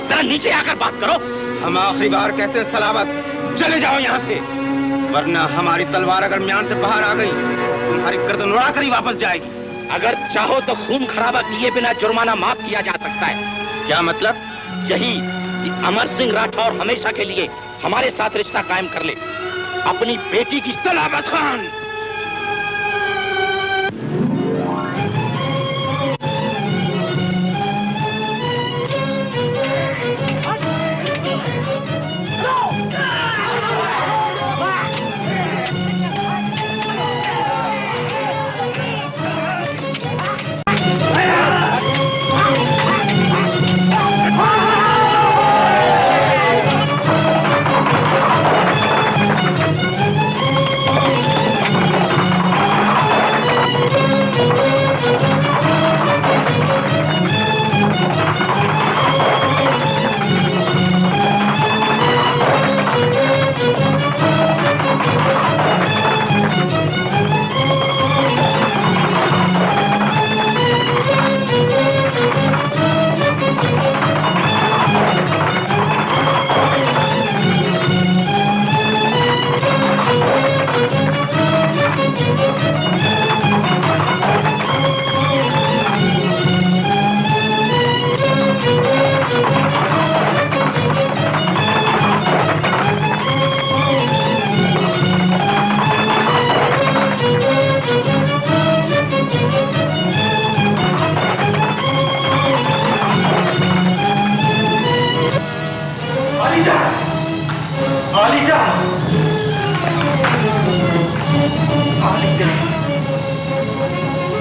Speaker 2: जरा नीचे आकर बात करो।
Speaker 5: हम आखिरी बार कहते हैं सलामत, चले जाओ यहाँ से, वरना हमारी तलवार अगर म्यान से बाहर आ गई तुम्हारी गर्दन उड़ा कर ही वापस जाएगी।
Speaker 2: अगर चाहो तो खून खराबा किए बिना जुर्माना माफ किया जा सकता है।
Speaker 5: क्या मतलब?
Speaker 2: यही कि अमर सिंह राठौर हमेशा के लिए हमारे साथ रिश्ता कायम कर ले, अपनी बेटी की सलामत खान।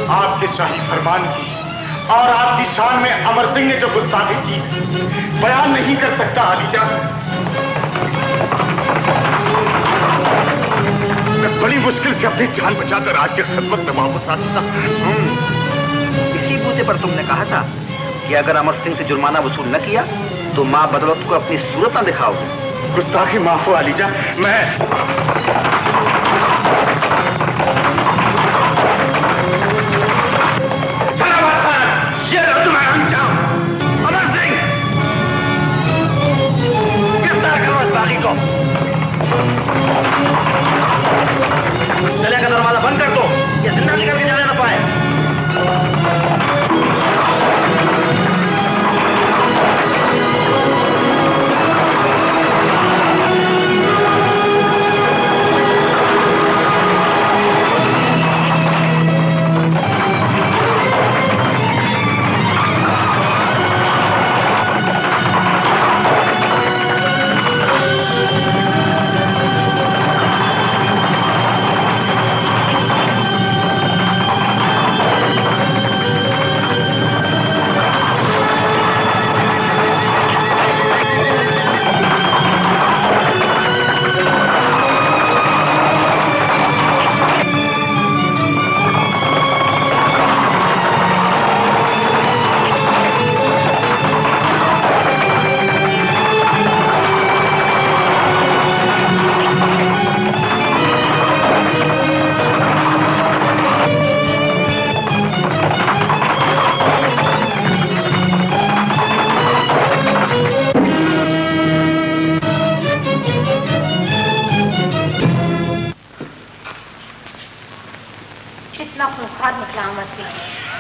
Speaker 18: आपके शाही फरमान की और आपकी शान में अमर सिंह ने जो गुस्ताखी की बयान नहीं कर सकता आलीजा। मैं बड़ी मुश्किल से अपनी जान बचाकर आपकी खिदमत में वापस आ सका।
Speaker 11: इसी मुद्दे पर तुमने कहा था कि अगर अमर सिंह से जुर्माना वसूल न किया तो मां बदौलत को अपनी सूरत न दिखाओगे।
Speaker 18: गुस्ताखी माफ हो आलीजा। मैं
Speaker 14: चले का दरवाजा बंद कर दो, ये जिंदा निकल के जाने ना पाए।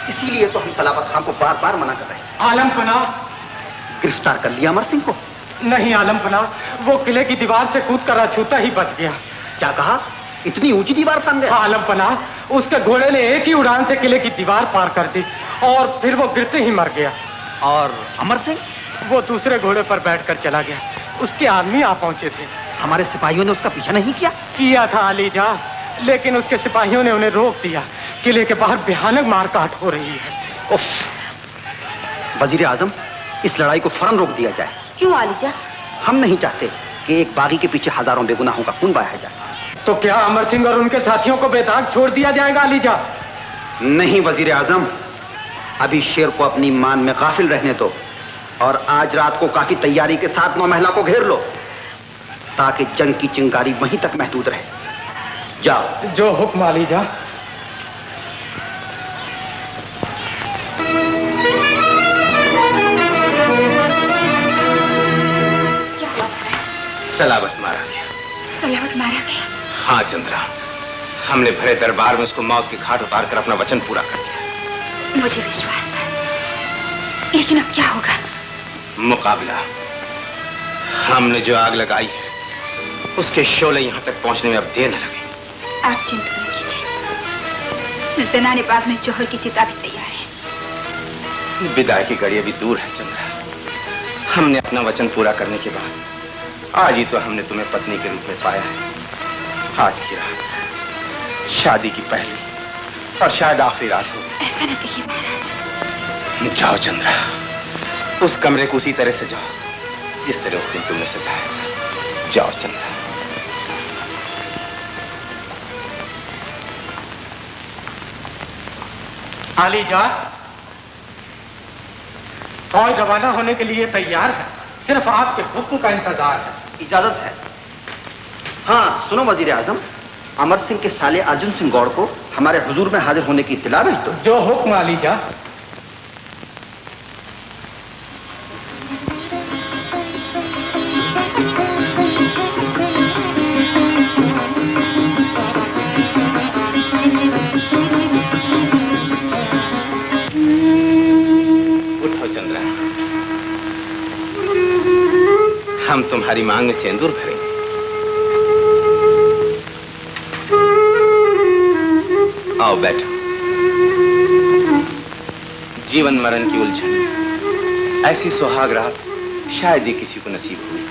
Speaker 11: इसीलिए तो हम सलावत खान को बार बार मना कर रहे हैं।
Speaker 10: आलम पना
Speaker 11: गिरफ्तार कर लिया अमर सिंह को?
Speaker 10: नहीं आलम पना, वो किले की दीवार से कूद कर अछूता ही बच गया।
Speaker 11: क्या कहा? इतनी ऊंची दीवार फांद गया?
Speaker 10: आलम पना, उसके घोड़े ने एक ही उड़ान से किले की दीवार पार कर दी और फिर वो गिरते ही मर गया।
Speaker 11: और अमर सिंह?
Speaker 10: वो दूसरे घोड़े पर बैठकर चला गया। उसके आदमी आ पहुंचे थे।
Speaker 11: हमारे सिपाहियों ने उसका पीछा नहीं किया?
Speaker 10: किया था अलीजा, लेकिन उसके सिपाहियों ने उन्हें रोक दिया। किले के बाहर भयानक मारकाट हो रही है।
Speaker 11: वजीर आजम, इस लड़ाई को फौरन रोक दिया जाए।
Speaker 16: क्यों आलीजा?
Speaker 11: हम नहीं चाहते कि एक बागी के पीछे हजारों बेगुनाहों का खून बहाया जाए।
Speaker 10: तो क्या अमर सिंह और उनके साथियों को बेदाग छोड़ दिया जाएगा आलीजा?
Speaker 11: नहीं वजीर आजम, अभी शेर को अपनी मान में गाफिल रहने दो और आज रात को काफी तैयारी के साथ नौमहला को घेर लो ताकि जंग की चिंगारी वहीं तक महदूद रहे। जाओ।
Speaker 10: जो हुक्म आलीजा।
Speaker 5: सलामत मारा गया।
Speaker 12: सलामत मारा गया?
Speaker 5: हाँ चंद्रा, हमने भरे दरबार में उसको मौत की घाट उतार कर अपना वचन पूरा कर दिया।
Speaker 12: मुझे विश्वास था, लेकिन अब क्या होगा?
Speaker 5: मुकाबला। हमने जो आग लगाई है उसके शोले यहाँ तक पहुंचने में अब देर न लगे।
Speaker 12: आप चिंता न कीजिए, जनाने बाग में जौहर की चिता भी तैयार है।
Speaker 5: विदाई की घड़ी अभी दूर है चंद्रा। हमने अपना वचन पूरा करने के बाद आज ही तो हमने तुम्हें पत्नी के रूप में पाया है। आज की रात शादी की पहली और शायद आखिरी रात होगी।
Speaker 12: ऐसा न कहिए महाराज।
Speaker 5: जाओ चंद्रा, उस कमरे को उसी तरह से जाओ जिस तरह उस दिन तुमने सजाया। जाओ चंद्रा।
Speaker 8: आलीजा, फौज रवाना होने के लिए तैयार है, सिर्फ आपके हुक्म का इंतजार है।
Speaker 11: इजाजत है। हाँ सुनो वजीर आजम, अमर सिंह के साले अर्जुन सिंह गौड़ को हमारे हुजूर में हाजिर होने की इत्तला भेज दो।
Speaker 8: जो हुक्म आलीजा।
Speaker 5: उठो चंद्रा, हम तुम्हारी मांग में सिंदूर भरेंगे। आओ बैठो। जीवन मरण की उलझन, ऐसी सुहाग रात शायद ही किसी को नसीब हुई।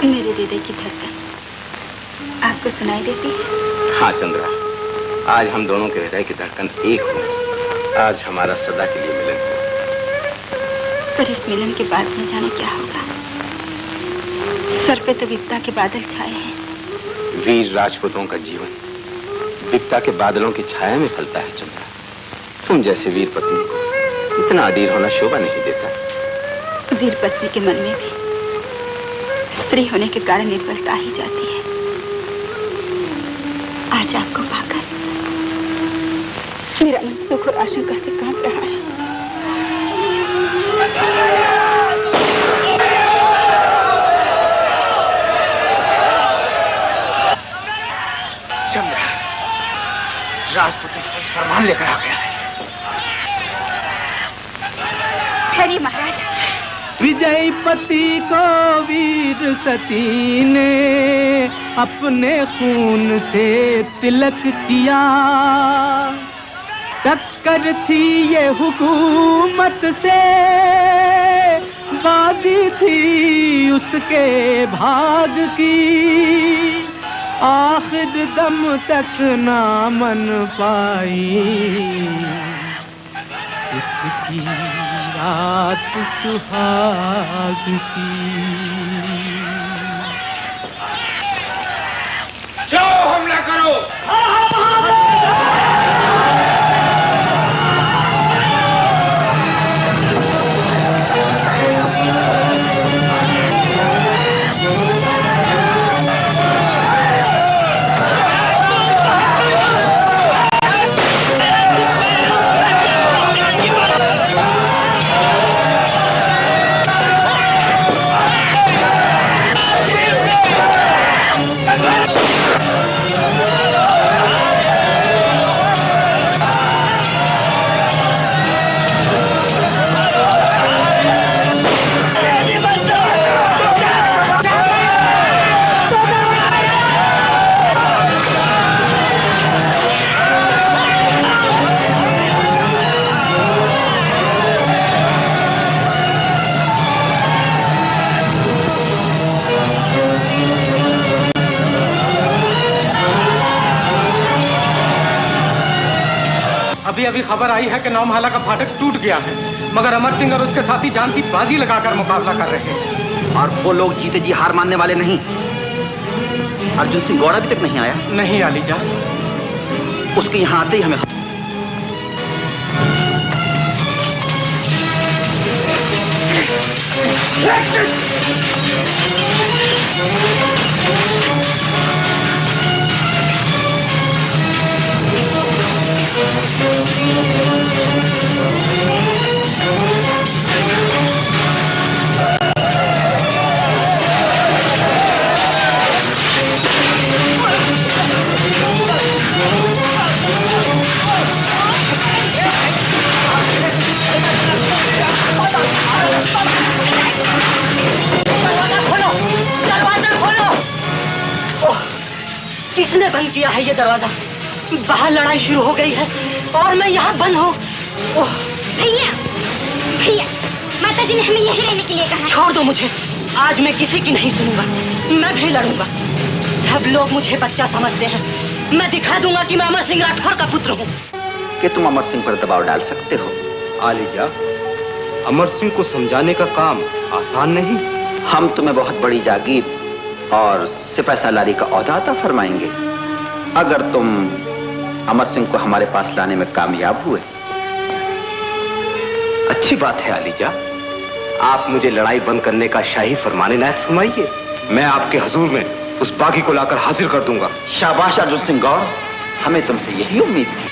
Speaker 12: मेरे हृदय की धड़कन आपको सुनाई देती है?
Speaker 5: हाँ चंद्रा, आज हम दोनों के हृदय की धड़कन एक हुई। आज हमारा सदा के लिए मिलन हुआ।
Speaker 12: पर इस मिलन के बाद न जाने क्या होगा। सर पे तो विपदा के बादल छाए हैं।
Speaker 5: वीर राजपूतों का जीवन विपदा के बादलों की छाया में फलता है चंद्रा। तुम जैसे वीर पत्नी को इतना अधीर होना शोभा नहीं देता।
Speaker 12: वीर पत्नी के मन में भी स्त्री होने के कारण निर्बलता ही जाती है। आज आपको पाकर मेरा मन सुख और आशंका से कांप रहा है।
Speaker 8: चंद्रा, राजपूत फरमान लेकर आ गया है।
Speaker 12: ठहरिए महाराज।
Speaker 1: विजयपति को वीर सती ने अपने खून से तिलक किया। टक्कर थी ये हुकूमत से, बाजी थी उसके भाग की। आखिर दम तक ना मन पाई उसकी रात सुहाग की।
Speaker 8: जाओ हमला करो। अभी अभी खबर आई है कि नौमहला का फाटक टूट गया है, मगर अमर सिंह और उसके साथी जान की बाजी लगाकर मुकाबला कर रहे हैं।
Speaker 11: और वो लोग जीते जी हार मानने वाले नहीं। अर्जुन सिंह गौड़ अभी तक नहीं आया?
Speaker 8: नहीं आलीजा।
Speaker 11: उसके यहाँ आते ही हमें
Speaker 14: किसने बंद किया है ये दरवाजा? बाहर लड़ाई शुरू हो गई है और मैं यहाँ बंद हूँ।
Speaker 4: भैया भैया, माता जी ने हमें यहीं रहने के लिए कहा।
Speaker 14: छोड़ दो मुझे, आज मैं किसी की नहीं सुनूंगा। मैं भी लड़ूंगा। सब लोग मुझे बच्चा समझते हैं। मैं दिखा दूंगा कि मैं अमर सिंह राठौर का पुत्र हूँ।
Speaker 11: कि तुम अमर सिंह पर दबाव डाल सकते हो।
Speaker 18: आलिजा, अमर सिंह को समझाने का काम आसान नहीं।
Speaker 11: हम तुम्हें बहुत बड़ी जागीर और सिपह सालारी का ओहदा अता फरमाएंगे अगर तुम अमर सिंह को हमारे पास लाने में कामयाब हुए।
Speaker 18: अच्छी बात है आलिजा, आप मुझे लड़ाई बंद करने का शाही फरमान इनायत फरमाइए। मैं आपके हुजूर में उस बागी को लाकर हाजिर कर दूंगा।
Speaker 11: शाबाश अर्जुन सिंह गौर, हमें तुमसे यही उम्मीद थी।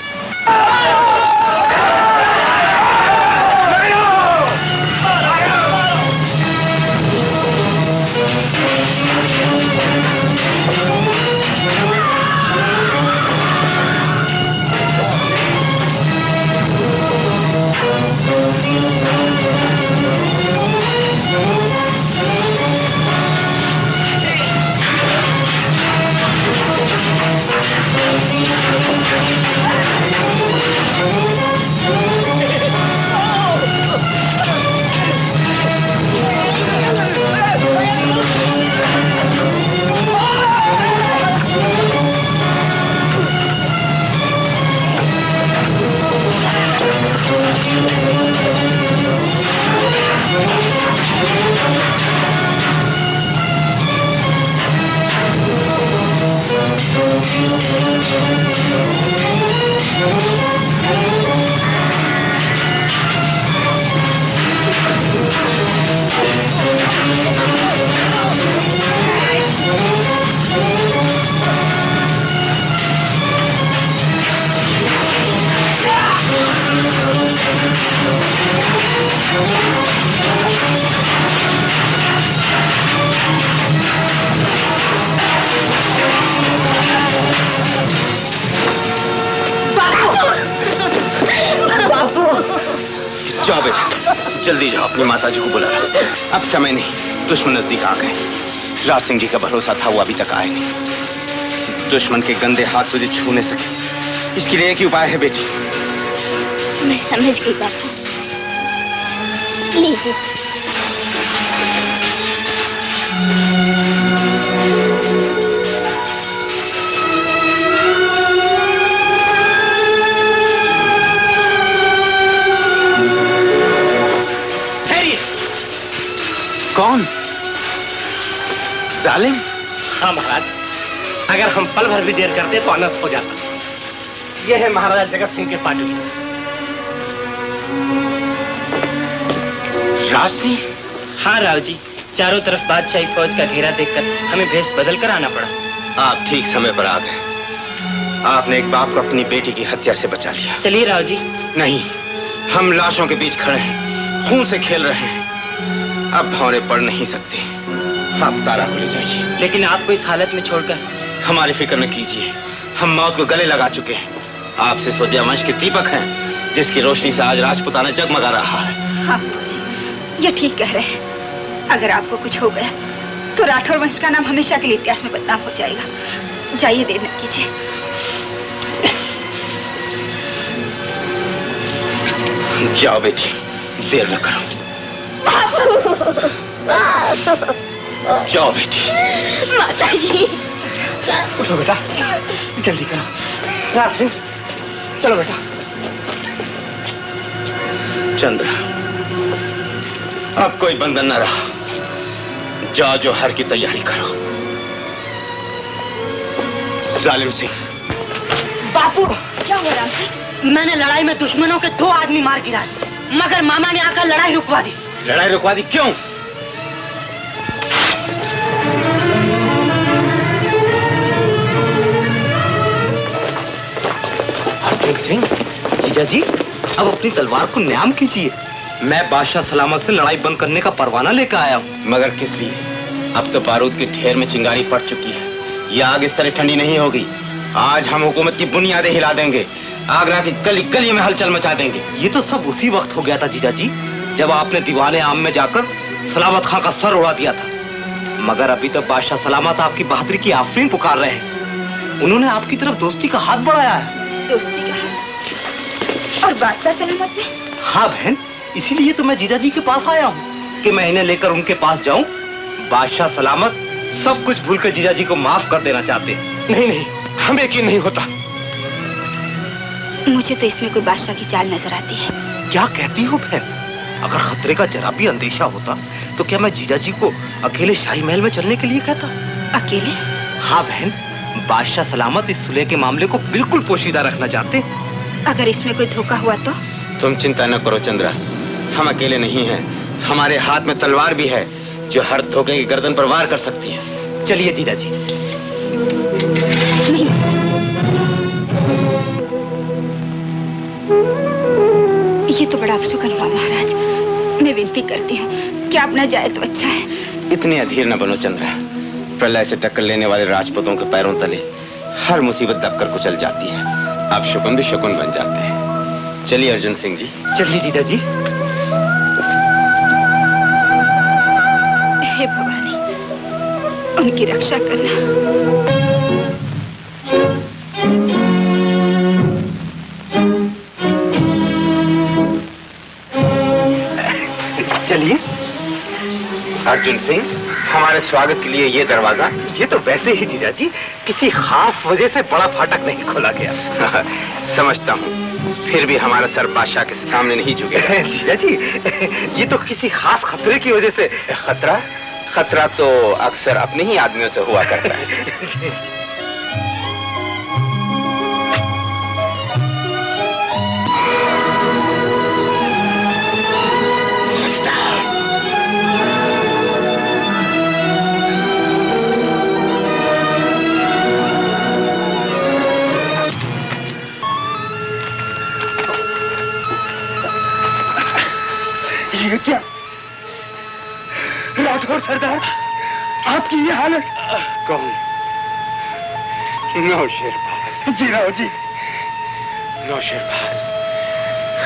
Speaker 18: जाओ बेटा, जल्दी जाओ, अपनी माताजी को बुला लो। अब समय नहीं, दुश्मन नजदीक आ गए। राज सिंह जी का भरोसा था, वो अभी तक आए नहीं। दुश्मन के गंदे हाथ तुझे छू नहीं सके। इसके लिए एक ही उपाय है बेटी।
Speaker 4: मैं समझ गई बापू। लीजिए।
Speaker 5: कौन? जालिम?
Speaker 14: हाँ महाराज, अगर हम पल भर भी देर करते तो अनर्थ हो जाता। यह है महाराजा जगत सिंह के पाटली।
Speaker 5: राज सिंह?
Speaker 19: हाँ राव जी, चारों तरफ बादशाही फौज का घेरा देखकर हमें भेष बदल कर आना पड़ा।
Speaker 18: आप ठीक समय पर आ गए। आपने एक बाप को अपनी बेटी की हत्या से बचा लिया।
Speaker 19: चलिए राव जी।
Speaker 18: नहीं, हम लाशों के बीच खड़े हैं, खून से खेल रहे हैं। अब भौरे पड़ नहीं सकते। आप तारा को ले जाइए।
Speaker 19: लेकिन आपको इस हालत में छोड़कर?
Speaker 18: हमारी फिक्र न कीजिए, हम मौत को गले लगा चुके हैं। आप सिसोदिया वंश के दीपक हैं, जिसकी रोशनी से आज राजपुताना जगमगा रहा है।
Speaker 12: हाँ, ये ठीक कह रहे हैं। अगर आपको कुछ हो गया तो राठौर वंश का नाम हमेशा के लिए इतिहास में बदनाम हो जाएगा। जाइए, देर न कीजिए।
Speaker 18: जाओ बेटी, देर न करो। जाओ बेटी।
Speaker 4: माता जी।
Speaker 14: उठो बेटा, जल्दी करो। राज सिंह, चलो बेटा।
Speaker 18: चंद्र, अब कोई बंधन न रहा। जाओ, जो हर की तैयारी करो। जालिम सिंह।
Speaker 14: बापू,
Speaker 12: क्या हुआ राम सिंह?
Speaker 14: मैंने लड़ाई में दुश्मनों के 2 आदमी मार गिराए, मगर मामा ने आकर लड़ाई रुकवा दी।
Speaker 18: लड़ाई रुकवा दी? क्यों?
Speaker 9: अर्जुन सिंह, जीजा जी, अब अपनी तलवार को न्याम कीजिए। मैं बादशाह सलामत से लड़ाई बंद करने का परवाना लेकर आया हूँ।
Speaker 18: मगर किस लिए? अब तो बारूद के ढेर में चिंगारी पड़ चुकी है। ये आग इस तरह ठंडी नहीं होगी। आज हम हुकूमत की बुनियादें हिला देंगे, आगरा की गली गली में हलचल मचा देंगे।
Speaker 9: ये तो सब उसी वक्त हो गया था जीजा जी, जब आपने दीवाने आम में जाकर सलामत खां का सर उड़ा दिया था। मगर अभी तो बादशाह सलामत आपकी बहादुरी की आफरीन पुकार रहे हैं। उन्होंने आपकी तरफ दोस्ती का हाथ बढ़ाया है।
Speaker 12: दोस्ती का हाथ? और बादशाह सलामत ने?
Speaker 9: हाँ बहन, इसीलिए तो मैं जीजाजी के पास आया हूँ कि मैं इन्हें लेकर उनके पास जाऊं। बादशाह सलामत सब कुछ भूलकर जीजाजी को माफ कर देना चाहते हैं।
Speaker 17: नहीं नहीं, हमें यकीन नहीं होता।
Speaker 12: मुझे तो इसमें कोई बादशाह की चाल नजर आती है।
Speaker 9: क्या कहती हो बहन? अगर खतरे का जरा भी अंदेशा होता तो क्या मैं जीजाजी को अकेले शाही महल में चलने के लिए कहता?
Speaker 12: अकेले?
Speaker 9: हाँ बहन, बादशाह सलामत इस सुलह के मामले को बिल्कुल पोशीदा रखना चाहते।
Speaker 12: अगर इसमें कोई धोखा हुआ तो?
Speaker 5: तुम चिंता न करो चंद्रा, हम अकेले नहीं हैं। हमारे हाथ में तलवार भी है जो हर धोखे की गर्दन पर वार कर सकती है।
Speaker 9: चलिए जीजाजी।
Speaker 12: नहीं, ये तो बड़ा अपशुकन हुआ महाराज। मैं विनती करती हूँ कि आप न जाए तो अच्छा है।
Speaker 5: इतने अधीर न बनो चंद्रा। प्रलय से टक्कर लेने वाले राजपूतों के पैरों तले हर मुसीबत दबकर कुचल जाती है। अब शकुन भी शकुन बन जाते हैं। चलिए अर्जुन सिंह जी।
Speaker 9: चलिए जीजाजी।
Speaker 12: हे भवानी, उनकी रक्षा करना।
Speaker 9: चलिए।
Speaker 5: अर्जुन सिंह, हमारे स्वागत के लिए ये दरवाजा।
Speaker 9: ये तो वैसे ही जीजाजी, किसी खास वजह से बड़ा फाटक नहीं खोला गया।
Speaker 5: समझता हूँ, फिर भी हमारा सर बादशाह के सामने नहीं झुकेगा।
Speaker 9: जीजाजी, ये तो किसी खास खतरे की वजह से।
Speaker 5: खतरा? खतरा तो अक्सर अपने ही आदमियों से हुआ करता है।
Speaker 17: ये क्या राठौर सरदार, आपकी ये हालत?
Speaker 5: कौन? नौशेरबाज।
Speaker 17: जी राव जी।
Speaker 5: नौशेरबाज,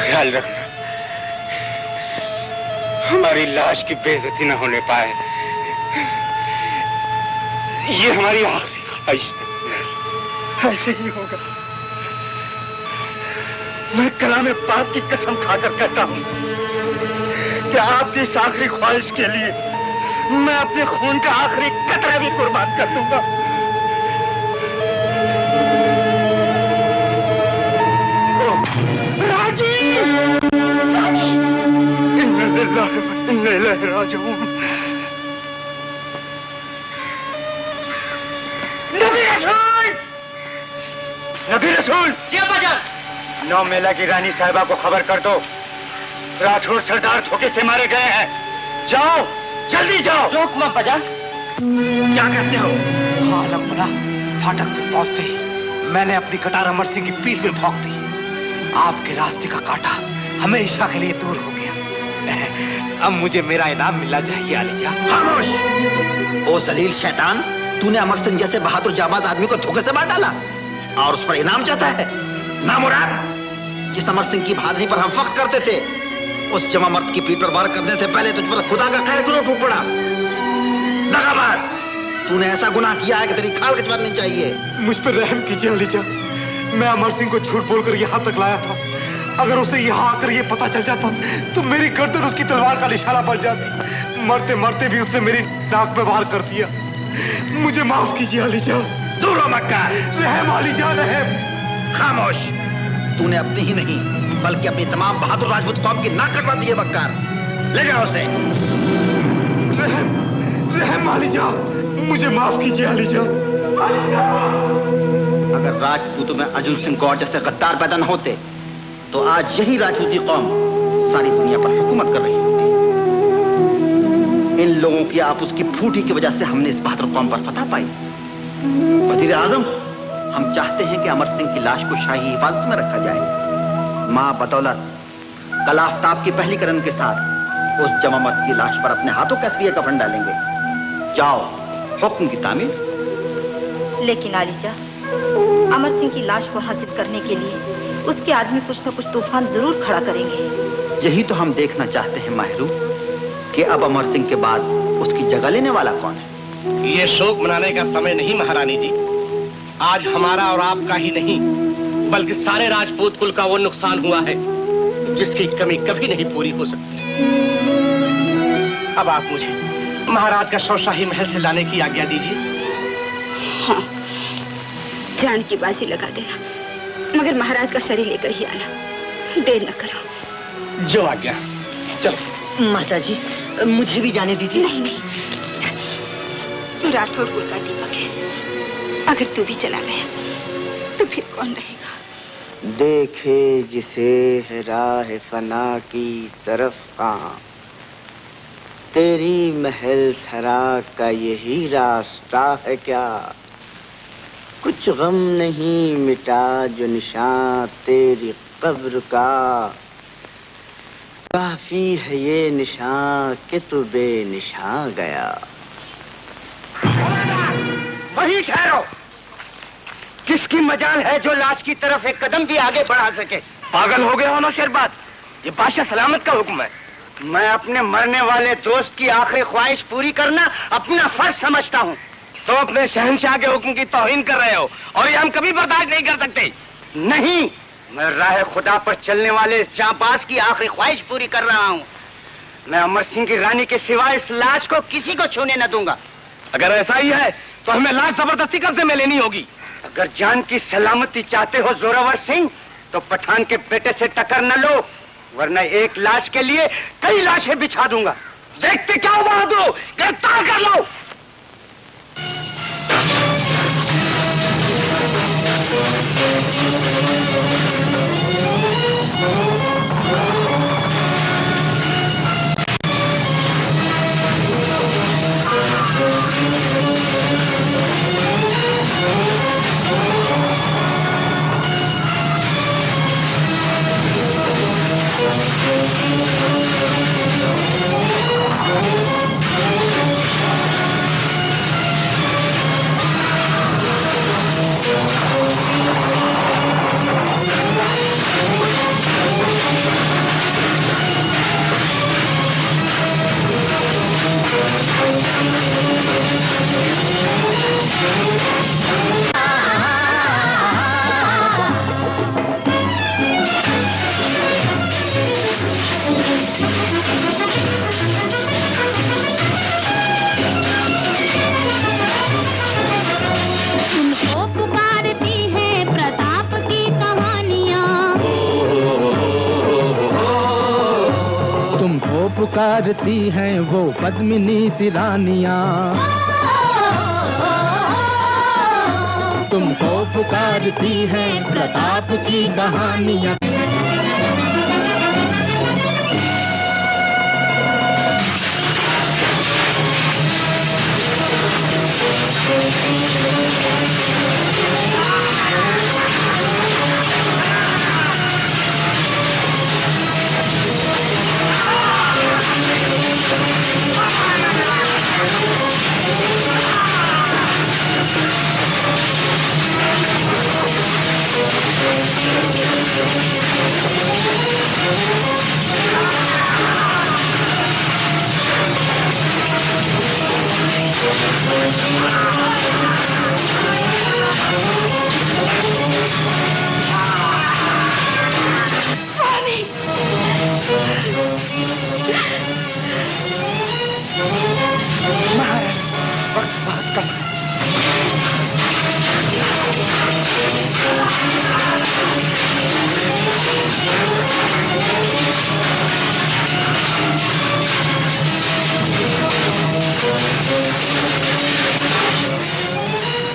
Speaker 5: ख्याल रखना हमारी लाश की बेइज्जती न होने पाए। ये हमारी आखिरी ख्वाहिश है।
Speaker 17: ऐसे ही होगा। मैं कलाम पाक की कसम खाकर कहता हूँ कि आपकी इस आखिरी ख्वाहिश के लिए मैं अपने खून का आखिरी कतरा भी कुर्बान कर दूंगा। राजी! स्वामी! इन्ना लिल्लाहि व इन्ना इलैहि राजिऊन। नबी रसूल! नबी रसूल!
Speaker 19: जी अब्बाजान।
Speaker 17: 9 मेला की रानी साहिबा को खबर कर दो, राठौर सरदार धोखे से मारे गए हैं। जाओ, जल्दी जाओ।
Speaker 19: जो हुक्म अब्बाजान।
Speaker 14: क्या कहते हो? हाँ लंबड़ा, फाटक पे पहुंचते ही मैंने अपनी कटार अमर सिंह की पीठ पे भोंक दी। आपके रास्ते का कांटा हमेशा के लिए दूर हो गया।
Speaker 9: अब मुझे मेरा इनाम मिलना चाहिए आलिजा।
Speaker 11: खामोश! ओ जलील शैतान, तूने अमर सिंह जैसे बहादुर जाबाज आदमी को धोखे से मार डाला और उस पर इनाम चाहता है। नामुराद! जिस अमर सिंह की बहादुरी पर हम फख्र करते थे, उस जमा मर्द की पीठ पर वार करने से पहले तुझ पर खुदा का खैर क्यों टूट पड़ा? दगाबाज! तूने ऐसा गुनाह किया है कि तेरी खाल कचवानी चाहिए।
Speaker 17: मुझ पर रहम कीजिए अलीजा। मैं अमर सिंह को झूठ बोलकर यहाँ तक लाया था। अगर उसे यहाँ आकर ये पता चल जाता तो मेरी गर्दन उसकी तलवार का निशाना बन जाती। मरते मरते भी उसने मेरी नाक में वार कर दिया। मुझे माफ कीजिए अलीजा।
Speaker 11: दूर हो मक्कार!
Speaker 17: रहम अलीजा, रहम।
Speaker 11: खामोश! तूने अपनी ही नहीं बल्कि अपनी तमाम बहादुर राजपूत कौम की नाक कटवा दी है बक्कार। ले जाओ उसे।
Speaker 17: रहम अलीजा, मुझे माफ कीजिए अलीजा।
Speaker 11: अगर राजपूतों में अर्जुन सिंह गौर जैसे गद्दार पैदा न होते तो आज यही राजपूती कौम सारी दुनिया पर हुकूमत कर रही होती। इन लोगों की आपस की फूटी की वजह से हमने इस बहादुर कौम पर फतह पाई। वजीर आजम, हम चाहते हैं कि अमर सिंह की लाश को शाही हिफाजत में रखा जाए। माँ बदौलत कल आफ्ताब की पहली किरण के साथ उस जमा मर्द की लाश पर अपने हाथों कैसरिया कफन डालेंगे। जाओ, हुक्म की तामील।
Speaker 12: लेकिन आलिजा, अमर सिंह की लाश को हासिल करने के लिए उसके आदमी कुछ न कुछ तूफान जरूर खड़ा करेंगे।
Speaker 11: यही तो हम देखना चाहते हैं माहिरू कि अब अमर सिंह के बाद उसकी जगह लेने वाला कौन है।
Speaker 14: ये शोक मनाने का समय नहीं महारानी जी। आज हमारा और आपका ही नहीं बल्कि सारे राजपूत कुल का वो नुकसान हुआ है जिसकी कमी कभी नहीं पूरी हो सकती। अब आप मुझे महाराज का शाही महल से लाने की आज्ञा दीजिए।
Speaker 12: हाँ, जान की बाजी लगा देना, मगर महाराज का शरीर लेकर ही आना, देर न करो।
Speaker 14: जो आज्ञा। चलो।
Speaker 20: माता जी, मुझे भी जाने दीजिए।
Speaker 12: नहीं नहीं, तू राठौर कुल का दीपक है, अगर तू भी चला गया तो फिर कौन रहेगा?
Speaker 21: देखे जिसे है राह फना की तरफ कहाँ, तेरी महल सरा का यही रास्ता है क्या? कुछ गम नहीं मिटा जो निशान तेरी कब्र का, काफी है ये निशान कि तू बेनिशान गया।
Speaker 14: वहीं ठहरो। किसकी मजाल है जो लाश की तरफ एक कदम भी आगे बढ़ा सके? पागल हो गए हो नौशेरबाद, ये बादशाह सलामत का हुक्म है। मैं अपने मरने वाले दोस्त की आखिरी ख्वाहिश पूरी करना अपना फर्ज समझता हूँ। तो अपने शहंशाह के हुक्म की तौहीन कर रहे हो और ये हम कभी बर्दाश्त नहीं कर सकते। नहीं, मैं राह खुदा पर चलने वाले इस जांबाज की आखिरी ख्वाहिश पूरी कर रहा हूँ। मैं अमर सिंह की रानी के सिवाय इस लाश को किसी को छूने न दूंगा। अगर ऐसा ही है तो हमें लाश जबरदस्ती कब्जे में लेनी होगी। अगर जान की सलामती चाहते हो जोरावर सिंह तो पठान के बेटे से टक्कर न लो, वरना एक लाश के लिए कई लाशें बिछा दूंगा। देखते क्या हो बहादुर, गिरफ्तार कर लो।
Speaker 1: पुकारती हैं वो पद्मिनी सी रानियां, तुमको पुकारती हैं प्रताप की कहानियां।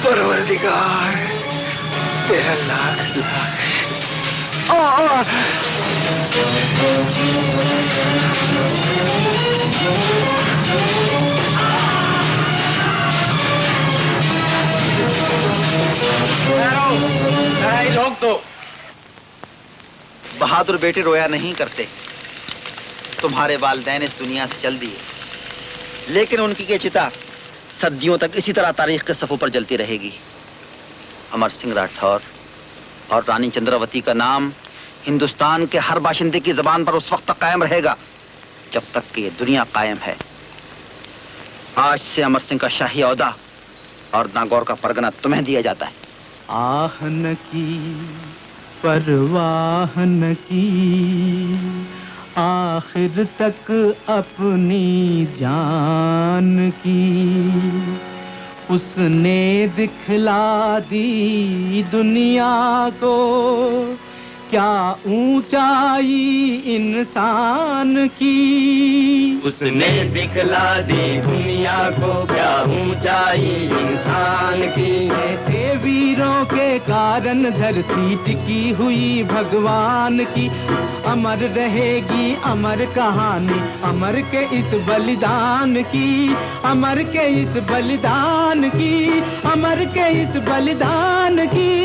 Speaker 17: परवरदिगार तेरा लाख लाख
Speaker 14: लोग तो
Speaker 11: बहादुर बेटे रोया नहीं करते। तुम्हारे वालिदैन इस दुनिया से चल दिए, लेकिन उनकी ये चिता सदियों तक इसी तरह तारीख के सफ़ों पर जलती रहेगी। अमर सिंह राठौर और रानी चंद्रावती का नाम हिंदुस्तान के हर बाशिंदे की ज़बान पर उस वक्त तक कायम रहेगा जब तक कि ये दुनिया कायम है। आज से अमर सिंह का शाही औहदा और नागौर का परगना तुम्हें दिया जाता है।
Speaker 1: आह न की परवाह न की, आखिर तक अपनी जान की। उसने दिखला दी दुनिया को क्या ऊंचाई इंसान की।
Speaker 7: उसने दिखला दी दुनिया को क्या ऊंचाई इंसान की।
Speaker 1: ऐसे वीरों के कारण धरती टिकी हुई भगवान की। अमर रहेगी अमर कहानी अमर के इस बलिदान की, अमर के इस बलिदान की, अमर के इस बलिदान की।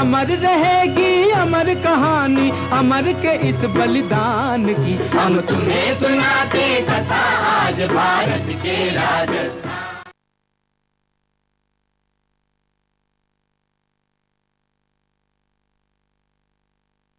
Speaker 1: अमर रहेगी अमर कहानी अमर के इस बलिदान की।
Speaker 7: हम तुम्हें सुनाते कथा आज भारत के राजस्थान।